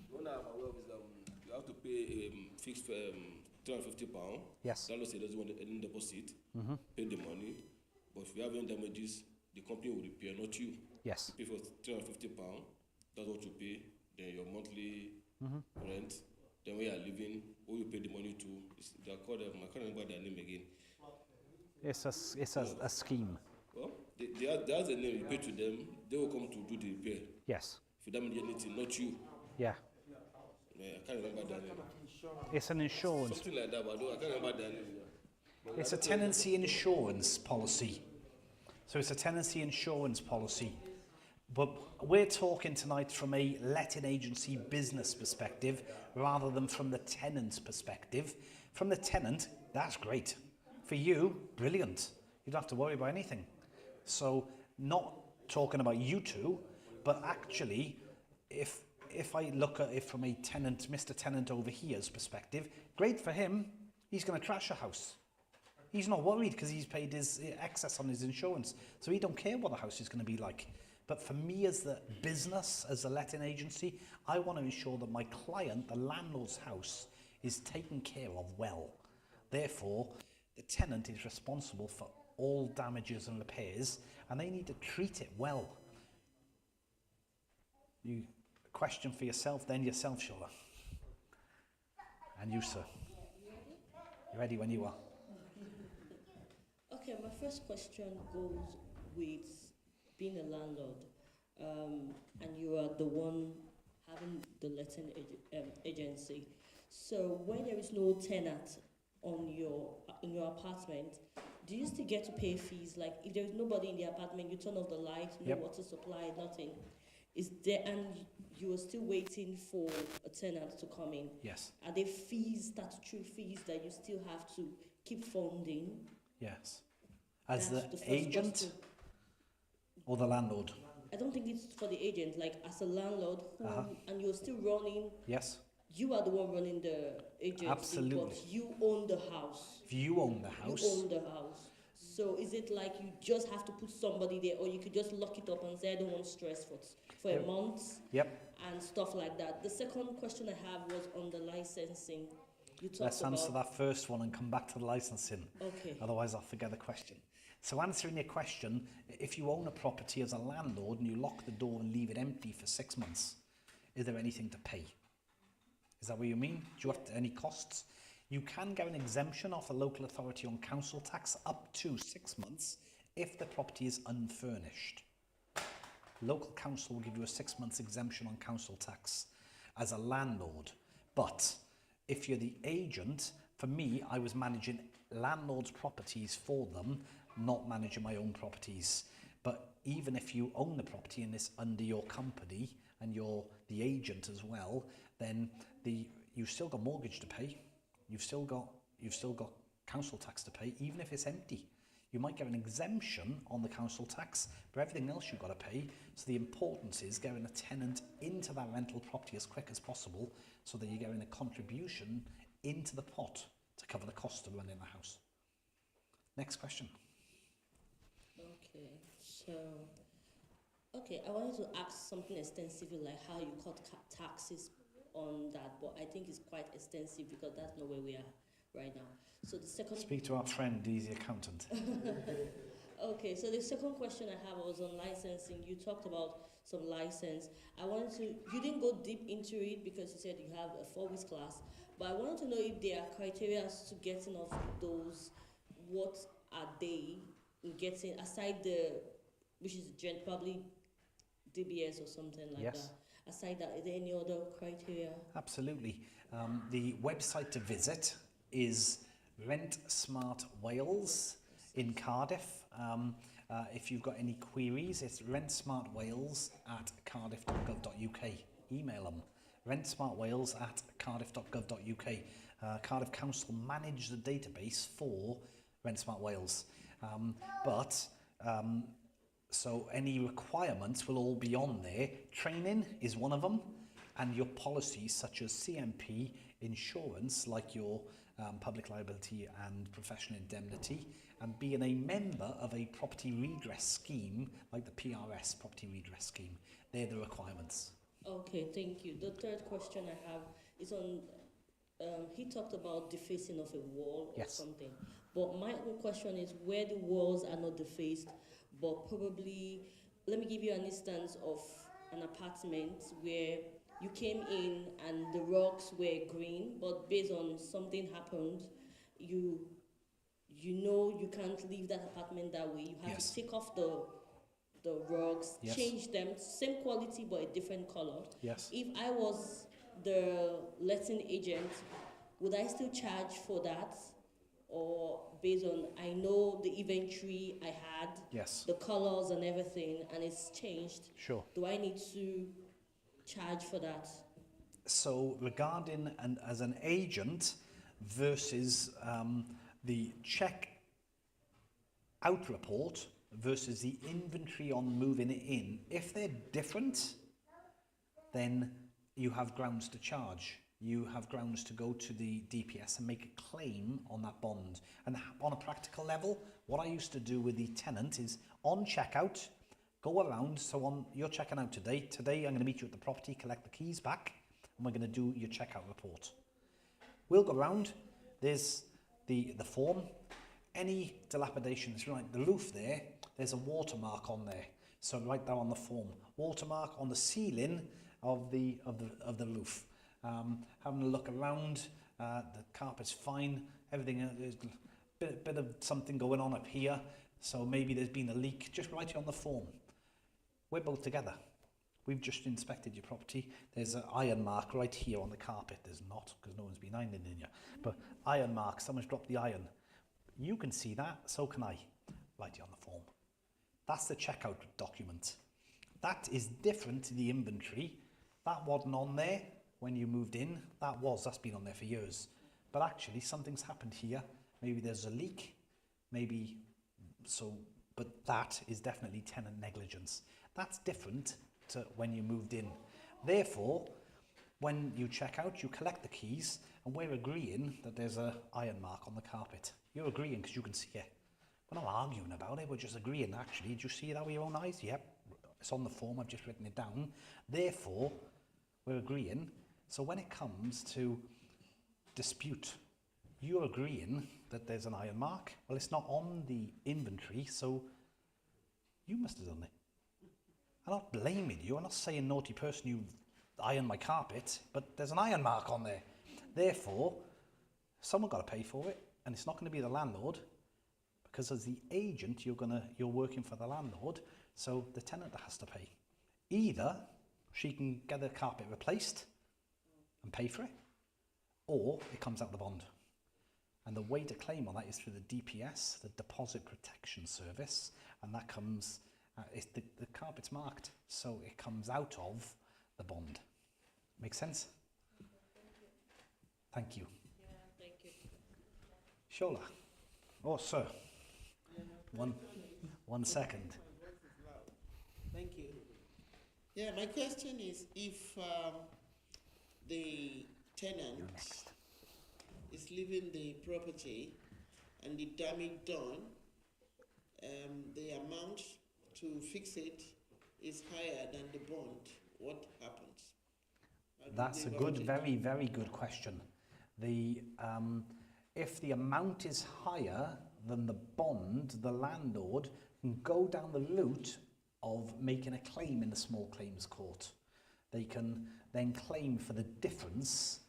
one I'm aware of is you have to pay fixed £350. Yes. Landlord said doesn't want any deposit, pay the money. But if you have any damages, the company will repair, not you. Yes. You pay for £350, that's what you pay. Then your monthly rent. Then where you are living, who you pay the money to, they are called, I can't remember their name again. It's a scheme. Well, there's a name you pay to them, they will come to do the repair. Yes. If you damage anything, not you. Yeah. Yeah, I can't remember their name. It's an insurance. Something like that, but I can't remember the name. It's a tenancy insurance policy. So it's a tenancy insurance policy. But we're talking tonight from a letting agency business perspective rather than from the tenant's perspective. From the tenant, that's great. For you, brilliant. You don't have to worry about anything. So not talking about you two, but actually, if I look at it from a tenant, Mr. Tenant over here's perspective, great for him, he's going to trash a house. He's not worried because he's paid his excess on his insurance. So he don't care what the house is going to be like. But for me as the business, as a letting agency, I want to ensure that my client, the landlord's house, is taken care of well. Therefore, the tenant is responsible for all damages and repairs, and they need to treat it well. You question for yourself, then yourself, Shola. And you, sir. You're ready when you are. Okay, my first question goes with being a landlord, and you are the one having the letting agency. So when there is no tenant in your apartment, do you still get to pay fees? Like if there is nobody in the apartment, you turn off the light, no water supply, nothing. Is there, and you are still waiting for a tenant to come in? Yes. Are there fees, statutory fees that you still have to keep funding? Yes. As That's the first agent question. or the landlord? I don't think it's for the agent, like as a landlord who, and you're still running, Yes. you are the one running the agency, Absolutely. but you own the house. If you own the house. You own the house. So is it like you just have to put somebody there, or you could just lock it up and say, I don't want stress for a month? Yep. And stuff like that. The second question I have was on the licensing. You talked Let's answer about, that first one and come back to the licensing. Okay. Otherwise, I'll forget the question. So answering your question, if you own a property as a landlord and you lock the door and leave it empty for 6 months, is there anything to pay? Is that what you mean? Do you have any costs? You can get an exemption off a local authority on council tax up to 6 months if the property is unfurnished. Local council will give you a 6 months exemption on council tax as a landlord. But if you're the agent, for me, I was managing landlords' properties for them, not managing my own properties. But even if you own the property and it's under your company and you're the agent as well, then you've still got mortgage to pay. You've still got council tax to pay, even if it's empty. You might get an exemption on the council tax, but everything else you've got to pay. So the importance is getting a tenant into that rental property as quick as possible so that you're getting a contribution into the pot to cover the cost of running the house. Next question. Okay, so, I wanted to ask something extensively, like how you cut taxes on that, but I think it's quite extensive because that's not where we are right now. So the second... Speak to our friend, he's the accountant. Okay, so the second question I have was on licensing. You talked about some license. You didn't go deep into it because you said you have a 4-week class, but I wanted to know if there are criteria to getting off those. What are they in getting, aside which is probably DBS or something like that? Aside that, is there any other criteria? Absolutely. The website to visit is Rent Smart Wales in Cardiff. If you've got any queries, it's rentsmartwales@cardiff.gov.uk. Email them. rentsmartwales@cardiff.gov.uk. Cardiff Council manage the database for Rent Smart Wales. So any requirements will all be on there. Training is one of them, and your policies such as CMP, insurance, like your public liability and professional indemnity, and being a member of a property redress scheme like the PRS property redress scheme. They're the requirements. Okay, thank you. The third question I have is on, he talked about defacing of a wall or something. But my own question is where the walls are not defaced, but probably, let me give you an instance of an apartment where you came in and the rocks were green, but based on something happened, you know you can't leave that apartment that way. You have to take off the rugs, change them, same quality but a different color. Yes. If I was the letting agent, would I still charge for that? Or based on, I know the inventory I had, Yes, the colors and everything, and it's changed, sure. do I need to charge for that? So regarding as an agent versus the check out report versus the inventory on moving it in, if they're different, then you have grounds to charge. You have grounds to go to the DPS and make a claim on that bond. And on a practical level, what I used to do with the tenant is on checkout, go around. So you're checking out today. Today I'm going to meet you at the property, collect the keys back, and we're going to do your checkout report. We'll go around. There's the form. Any dilapidations, right? The roof there, there's a watermark on there. So right there on the form, watermark on the ceiling of the roof. Having a look around, the carpet's fine, everything, there's a bit of something going on up here, so maybe there's been a leak. Just write it on the form. We're both together. We've just inspected your property. There's an iron mark right here on the carpet. There's not, because no one's been ironing in here. But iron mark, someone's dropped the iron. You can see that, so can I. Write it on the form. That's the checkout document. That is different to the inventory. That wasn't on there when you moved in. That's been on there for years. But actually something's happened here. Maybe there's a leak, but that is definitely tenant negligence. That's different to when you moved in. Therefore, when you check out, you collect the keys, and we're agreeing that there's an iron mark on the carpet. You're agreeing because you can see it. We're not arguing about it, we're just agreeing, actually. Did you see that with your own eyes? Yep, it's on the form, I've just written it down. Therefore, we're agreeing. So when it comes to dispute, you're agreeing that there's an iron mark. Well, it's not on the inventory, so you must have done it. I'm not blaming you. I'm not saying, naughty person, you ironed my carpet, but there's an iron mark on there. Therefore, someone got to pay for it, and it's not going to be the landlord, because as the agent, you're working for the landlord, so the tenant has to pay. Either she can get the carpet replaced and pay for it, or it comes out the bond. And the way to claim on that is through the DPS, the Deposit Protection Service, and that comes, the carpet's marked, so it comes out of the bond. Make sense? Thank you. Yeah, thank you. Shola. Oh, sir. One second. Thank you. Yeah, my question is, if the tenant is leaving the property and the damage done, the amount to fix it is higher than the bond, what happens? That's a good, very, very good question. If the amount is higher than the bond, the landlord can go down the route of making a claim in the small claims court. They can then claim for the difference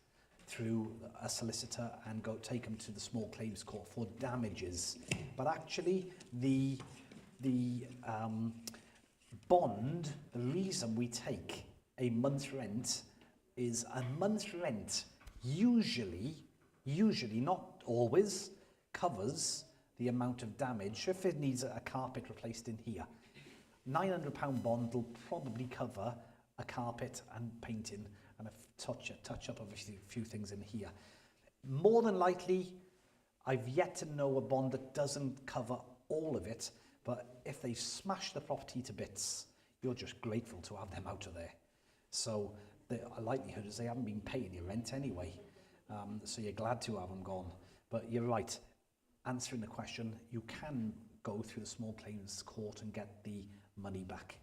through a solicitor and take them to the small claims court for damages. But actually, the bond, the reason we take a month's rent is a month's rent usually, not always, covers the amount of damage. If it needs a carpet replaced in here, £900 bond will probably cover a carpet and painting and a touch up of a few things in here. More than likely, I've yet to know a bond that doesn't cover all of it, but if they smash the property to bits, you're just grateful to have them out of there. So the likelihood is they haven't been paying your rent anyway, so you're glad to have them gone. But you're right, answering the question, you can go through the small claims court and get the money back.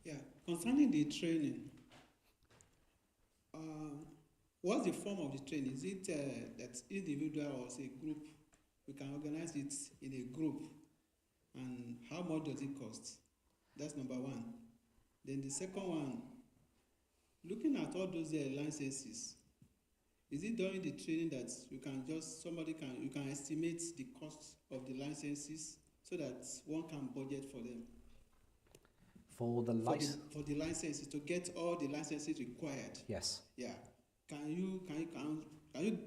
Yeah, concerning the training, what's the form of the training? Is it that individual or say group? We can organize it in a group, and how much does it cost? That's number one. Then the second one, looking at all those licenses, is it during the training that you can estimate the cost of the licenses so that one can budget for them? For the license? For the licenses, to get all the licenses required. Yes. Yeah. can you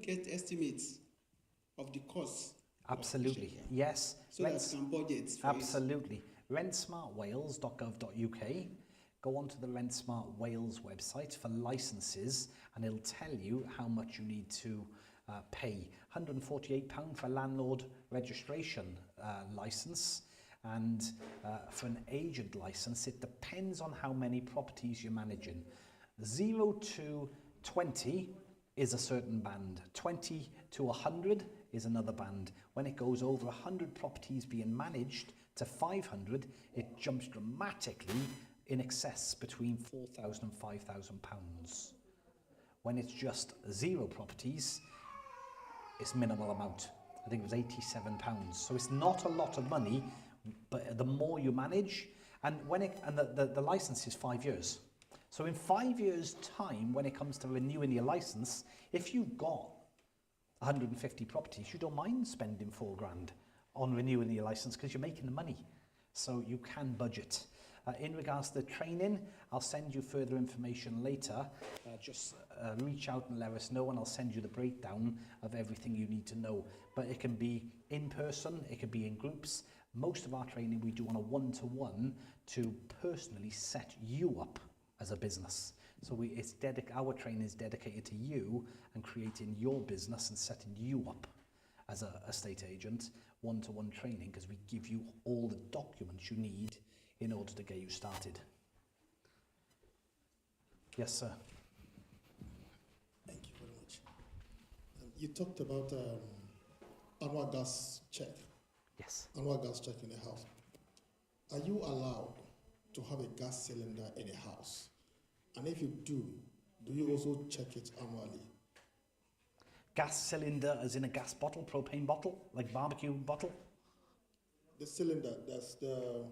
get estimates of the costs? Absolutely, yes. So that you can budget for absolutely. Rentsmartwales.gov.uk. Go onto the Rent Smart Wales website for licenses, and it'll tell you how much you need to pay. £148 for a landlord registration license, and for an agent license, it depends on how many properties you're managing. 0 to 20 is a certain band. 20 to 100 is another band. When it goes over 100 properties being managed to 500, it jumps dramatically in excess between £4,000 and £5,000. When it's just 0 properties, it's minimal amount. I think it was £87. So it's not a lot of money, but the more you manage, and the license is 5 years. So in 5 years' time, when it comes to renewing your license, if you've got 150 properties, you don't mind spending £4,000 on renewing your license because you're making the money. So you can budget. In regards to the training, I'll send you further information later. Just reach out and let us know, and I'll send you the breakdown of everything you need to know. But it can be in person, it can be in groups. Most of our training we do on a one-to-one to personally set you up as a business. So our training is dedicated to you and creating your business and setting you up as an estate agent, one-to-one training, because we give you all the documents you need in order to get you started. Yes, sir. Thank you very much. You talked about annual gas check. Yes. Annual gas check in a house. Are you allowed to have a gas cylinder in a house? And if you do you also check it annually? Gas cylinder as in a gas bottle, propane bottle, like barbecue bottle? The cylinder, that's the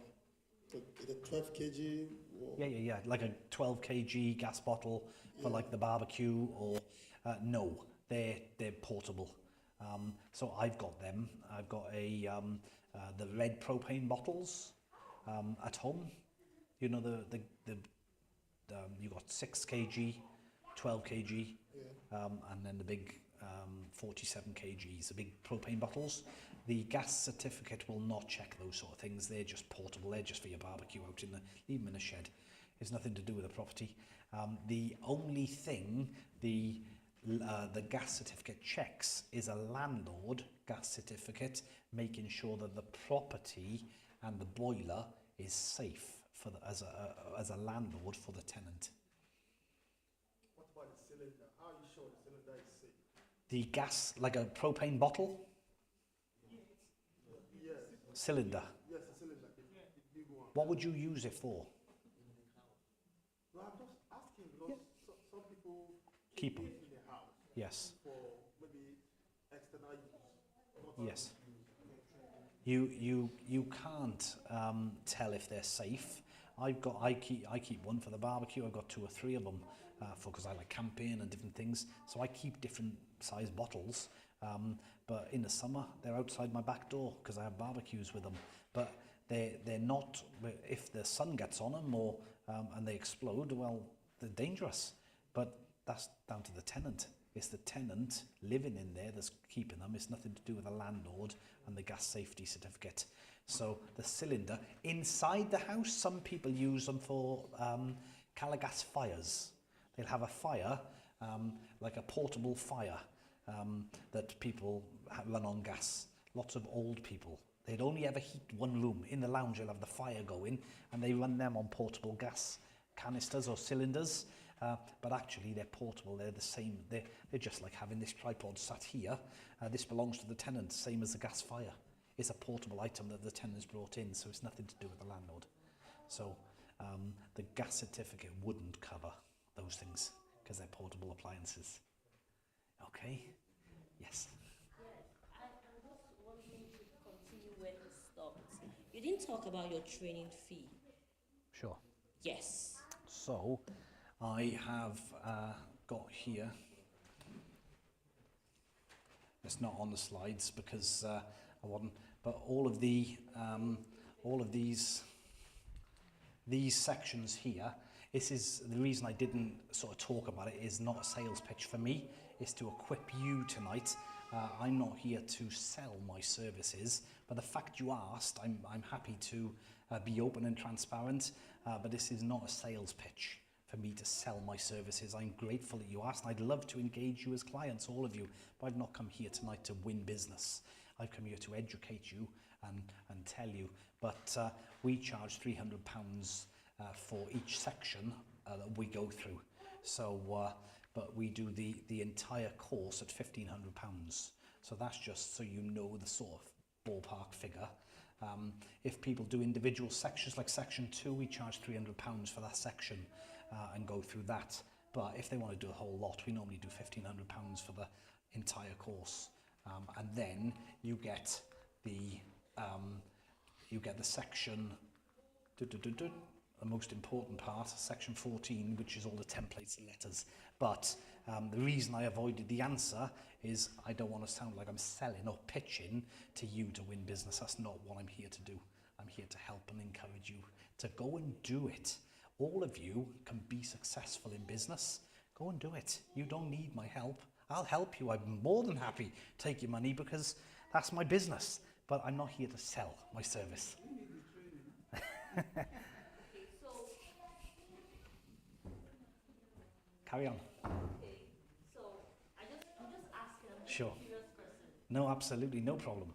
12 kg? Or Yeah. Like a 12 kg gas bottle for like the barbecue, or no, they're portable. So I've got them. I've got the red propane bottles at home. You know, you got 6 kg, 12 kg, and then the big 47 kgs, the big propane bottles. The gas certificate will not check those sort of things. They're just portable. They're just for your barbecue out leave them in a shed. It's nothing to do with the property. The only thing the gas certificate checks is a landlord gas certificate, making sure that the property and the boiler is safe as a landlord for the tenant. what about the cylinder? How are you sure the cylinder is safe? The gas, like a propane bottle? Yes. Cylinder. Yes, the cylinder, the big one. What would you use it for? No, I'm just asking because some people Keep them. it in the house Yes. for maybe external use. Yes. You can't tell if they're safe. I keep one for the barbecue. I've got 2 or 3 of them because I like camping and different things. So I keep different size bottles. But in the summer they're outside my back door because I have barbecues with them. But they're not. If the sun gets on them or and they explode, well, they're dangerous. But that's down to the tenant. It's the tenant living in there that's keeping them. It's nothing to do with the landlord and the gas safety certificate. So the cylinder inside the house, some people use them for Calagas fires. They'll have a fire, like a portable fire that people run on gas. Lots of old people. They'd only ever heat one room. In the lounge, they'll have the fire going, and they run them on portable gas canisters or cylinders. But actually they're portable, they're the same, they're just like having this tripod sat here. This belongs to the tenant, same as the gas fire. It's a portable item that the tenant's brought in, so it's nothing to do with the landlord. So the gas certificate wouldn't cover those things because they're portable appliances. Okay? Yes. I'm just wanting to continue where he stopped. You didn't talk about your training fee. Sure. Yes. So I have got here, it's not on the slides because I wasn't, but all of these sections here, this is the reason I didn't sort of talk about it is not a sales pitch for me. It's to equip you tonight. I'm not here to sell my services, but the fact you asked, I'm happy to be open and transparent, but this is not a sales pitch for me to sell my services. I'm grateful that you asked. I'd love to engage you as clients, all of you, but I've not come here tonight to win business. I've come here to educate you and tell you. But we charge £300 for each section that we go through. So, but we do the entire course at £1,500. So that's just so you know the sort of ballpark figure. If people do individual sections like section 2, we charge £300 for that section and go through that. But if they want to do a whole lot, we normally do £1,500 for the entire course. And then you get the section, the most important part, section 14, which is all the templates and letters. But the reason I avoided the answer is I don't want to sound like I'm selling or pitching to you to win business. That's not what I'm here to do. I'm here to help and encourage you to go and do it. All of you can be successful in business. Go and do it. You don't need my help. I'll help you. I'm more than happy to take your money because that's my business. But I'm not here to sell my service. Carry on. Okay, so I'm just asking. I'm Sure. a curious person. No, absolutely, no problem.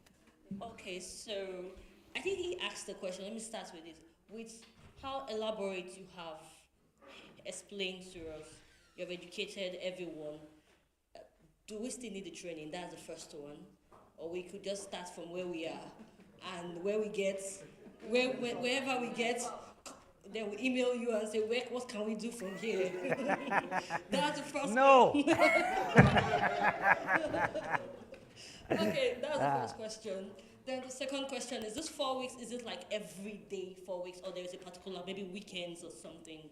Okay, so I think he asked the question. Let me start with it. With how elaborate you have explained to us, you have educated everyone. Do we still need the training? That's the first one. Or we could just start from where we are and where we get, wherever we get, then we email you and say, what can we do from here? That's the first No! Okay, that's the first question. Then the second question is this 4 weeks, is it like every day 4 weeks, or there is a particular, maybe weekends or something?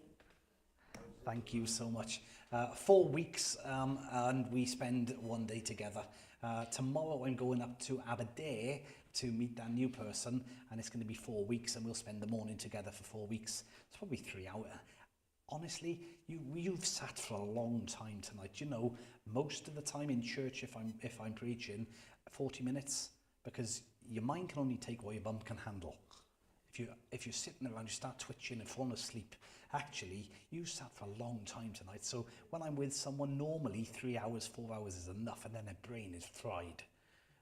Thank you so much. 4 weeks and we spend 1 day together. Tomorrow I'm going up to Aberdare to meet that new person, and it's going to be 4 weeks, and we'll spend the morning together for 4 weeks. It's probably 3 hours. Honestly, you've sat for a long time tonight. You know, most of the time in church, if I'm preaching, 40 minutes, because your mind can only take what your bum can handle. If you're sitting around, you start twitching and falling asleep. Actually, you sat for a long time tonight. So when I'm with someone, normally 3 hours, 4 hours is enough, and then their brain is fried.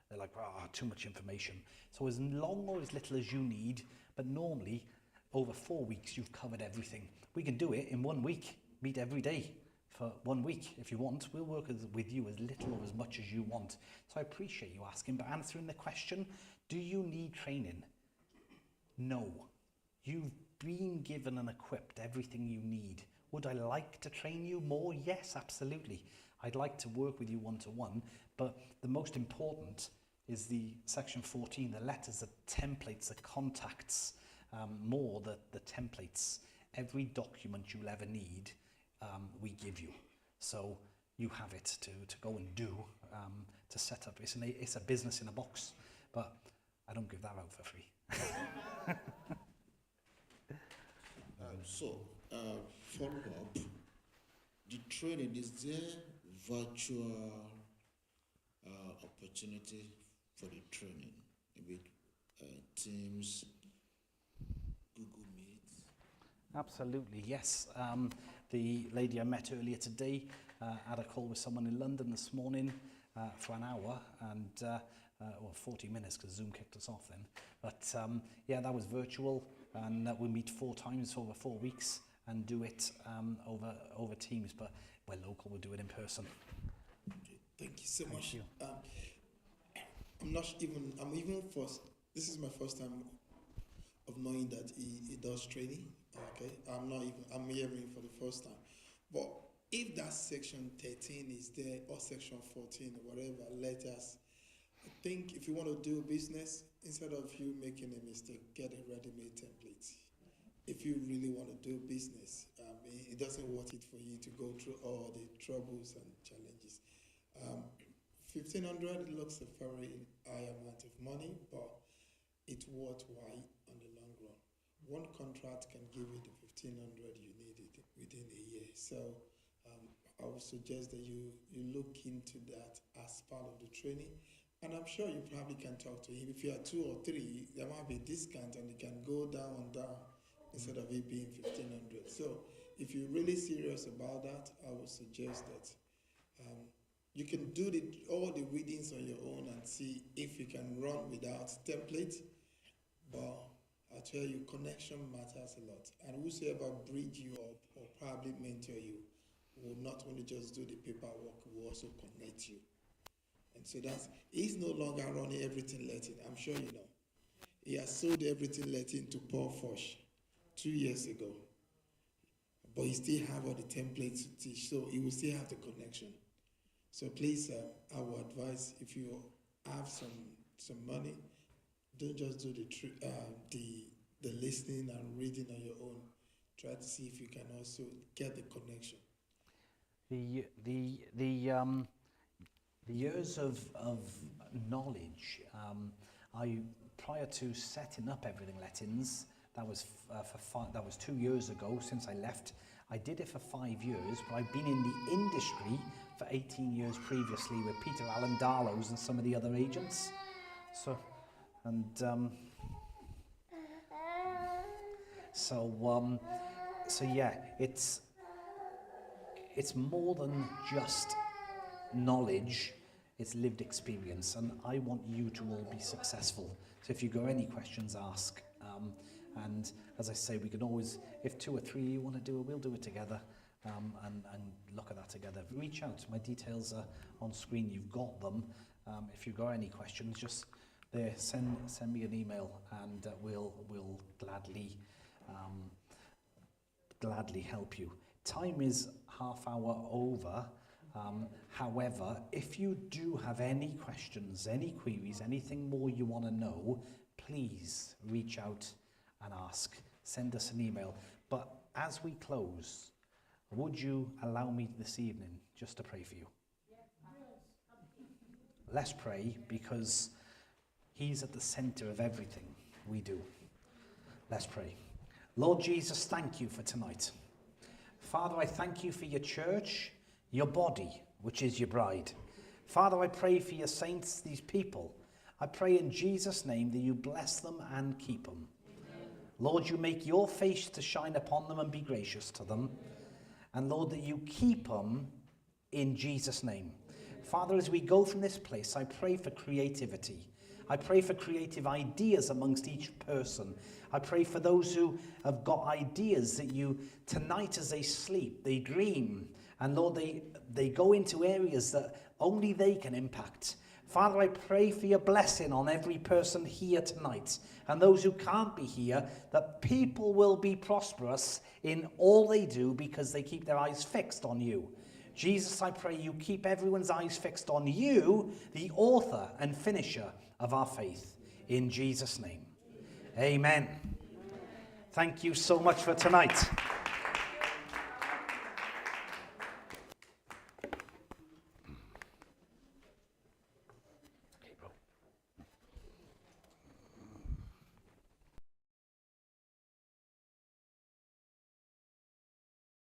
They're like, too much information. So as long or as little as you need, but normally over 4 weeks, you've covered everything. We can do it in 1 week, meet every day for 1 week if you want. We'll work with you as little or as much as you want. So I appreciate you asking, but answering the question, do you need training? No. You've been given and equipped everything you need. Would I like to train you more? Yes, absolutely. I'd like to work with you one-to-one, but the most important is the section 14, the letters, the templates, the contacts, the templates. Every document you'll ever need, we give you. So you have it to go and do, to set up. It's a business in a box, but I don't give that out for free. Follow up, the training, is there virtual opportunity for the training? Maybe Teams, Google Meet? Absolutely, yes. The lady I met earlier today had a call with someone in London this morning for an hour and 40 minutes because Zoom kicked us off then. But yeah, that was virtual, and we meet 4 times over 4 weeks and do it over Teams. But we're local, we'll do it in person. Okay, thank you so much. You. I'm even first. This is my first time of knowing that he does training. Okay, I'm hearing for the first time. But if that section 13 is there, or section 14, or whatever, letters, I think if you want to do business, instead of you making a mistake, get a ready-made template. If you really want to do business, it doesn't worth it for you to go through all the troubles and challenges. 1,500 looks a very high amount of money, but it's worthwhile on the long run. one contract can give you the 1,500 you need it within a year. So I would suggest that you look into that as part of the training. And I'm sure you probably can talk to him. If you are 2 or 3, there might be a discount and it can go down and down instead of it being 1,500. So if you're really serious about that, I would suggest that you can do all the readings on your own and see if you can run without template. But I tell you, connection matters a lot. And whosoever bridge you up or probably mentor you will not only just do the paperwork, will also connect you. And so he's no longer running Everything Latin. I'm sure you know. He has sold Everything Latin to Paul Foch 2 years ago. But he still have all the templates to teach, so he will still have the connection. So please, I would advise, if you have some money, don't just do the listening and reading on your own. Try to see if you can also get the connection. The years of knowledge, prior to setting up Everything Lettings, that was 2 years ago since I left. I did it for 5 years, but I've been in the industry for 18 years previously with Peter Allen Darlows and some of the other agents. So yeah, it's more than just knowledge, it's lived experience, and I want you to all be successful. So if you've got any questions, ask. And as I say, we can always, if 2 or 3 you want to do it, we'll do it together and look at that together. Reach out. My details are on screen. You've got them. If you've got any questions, just there, send me an email, and we'll gladly help you. Time is half hour over. However, if you do have any questions, any queries, anything more you want to know, please reach out and ask. Send us an email. But as we close, would you allow me this evening just to pray for you? Let's pray, because he's at the center of everything we do. Let's pray. Lord Jesus, thank you for tonight. Father, I thank you for your church, your body, which is your bride. Father, I pray for your saints, these people. I pray in Jesus' name that you bless them and keep them. Amen. Lord, you make your face to shine upon them and be gracious to them. And Lord, that you keep them in Jesus' name. Father, as we go from this place, I pray for creativity. I pray for creative ideas amongst each person. I pray for those who have got ideas that you, tonight as they sleep, they dream. And Lord, they go into areas that only they can impact. Father, I pray for your blessing on every person here tonight, and those who can't be here, that people will be prosperous in all they do because they keep their eyes fixed on you. Jesus, I pray you keep everyone's eyes fixed on you, the author and finisher of our faith. In Jesus' name. Amen. Thank you so much for tonight.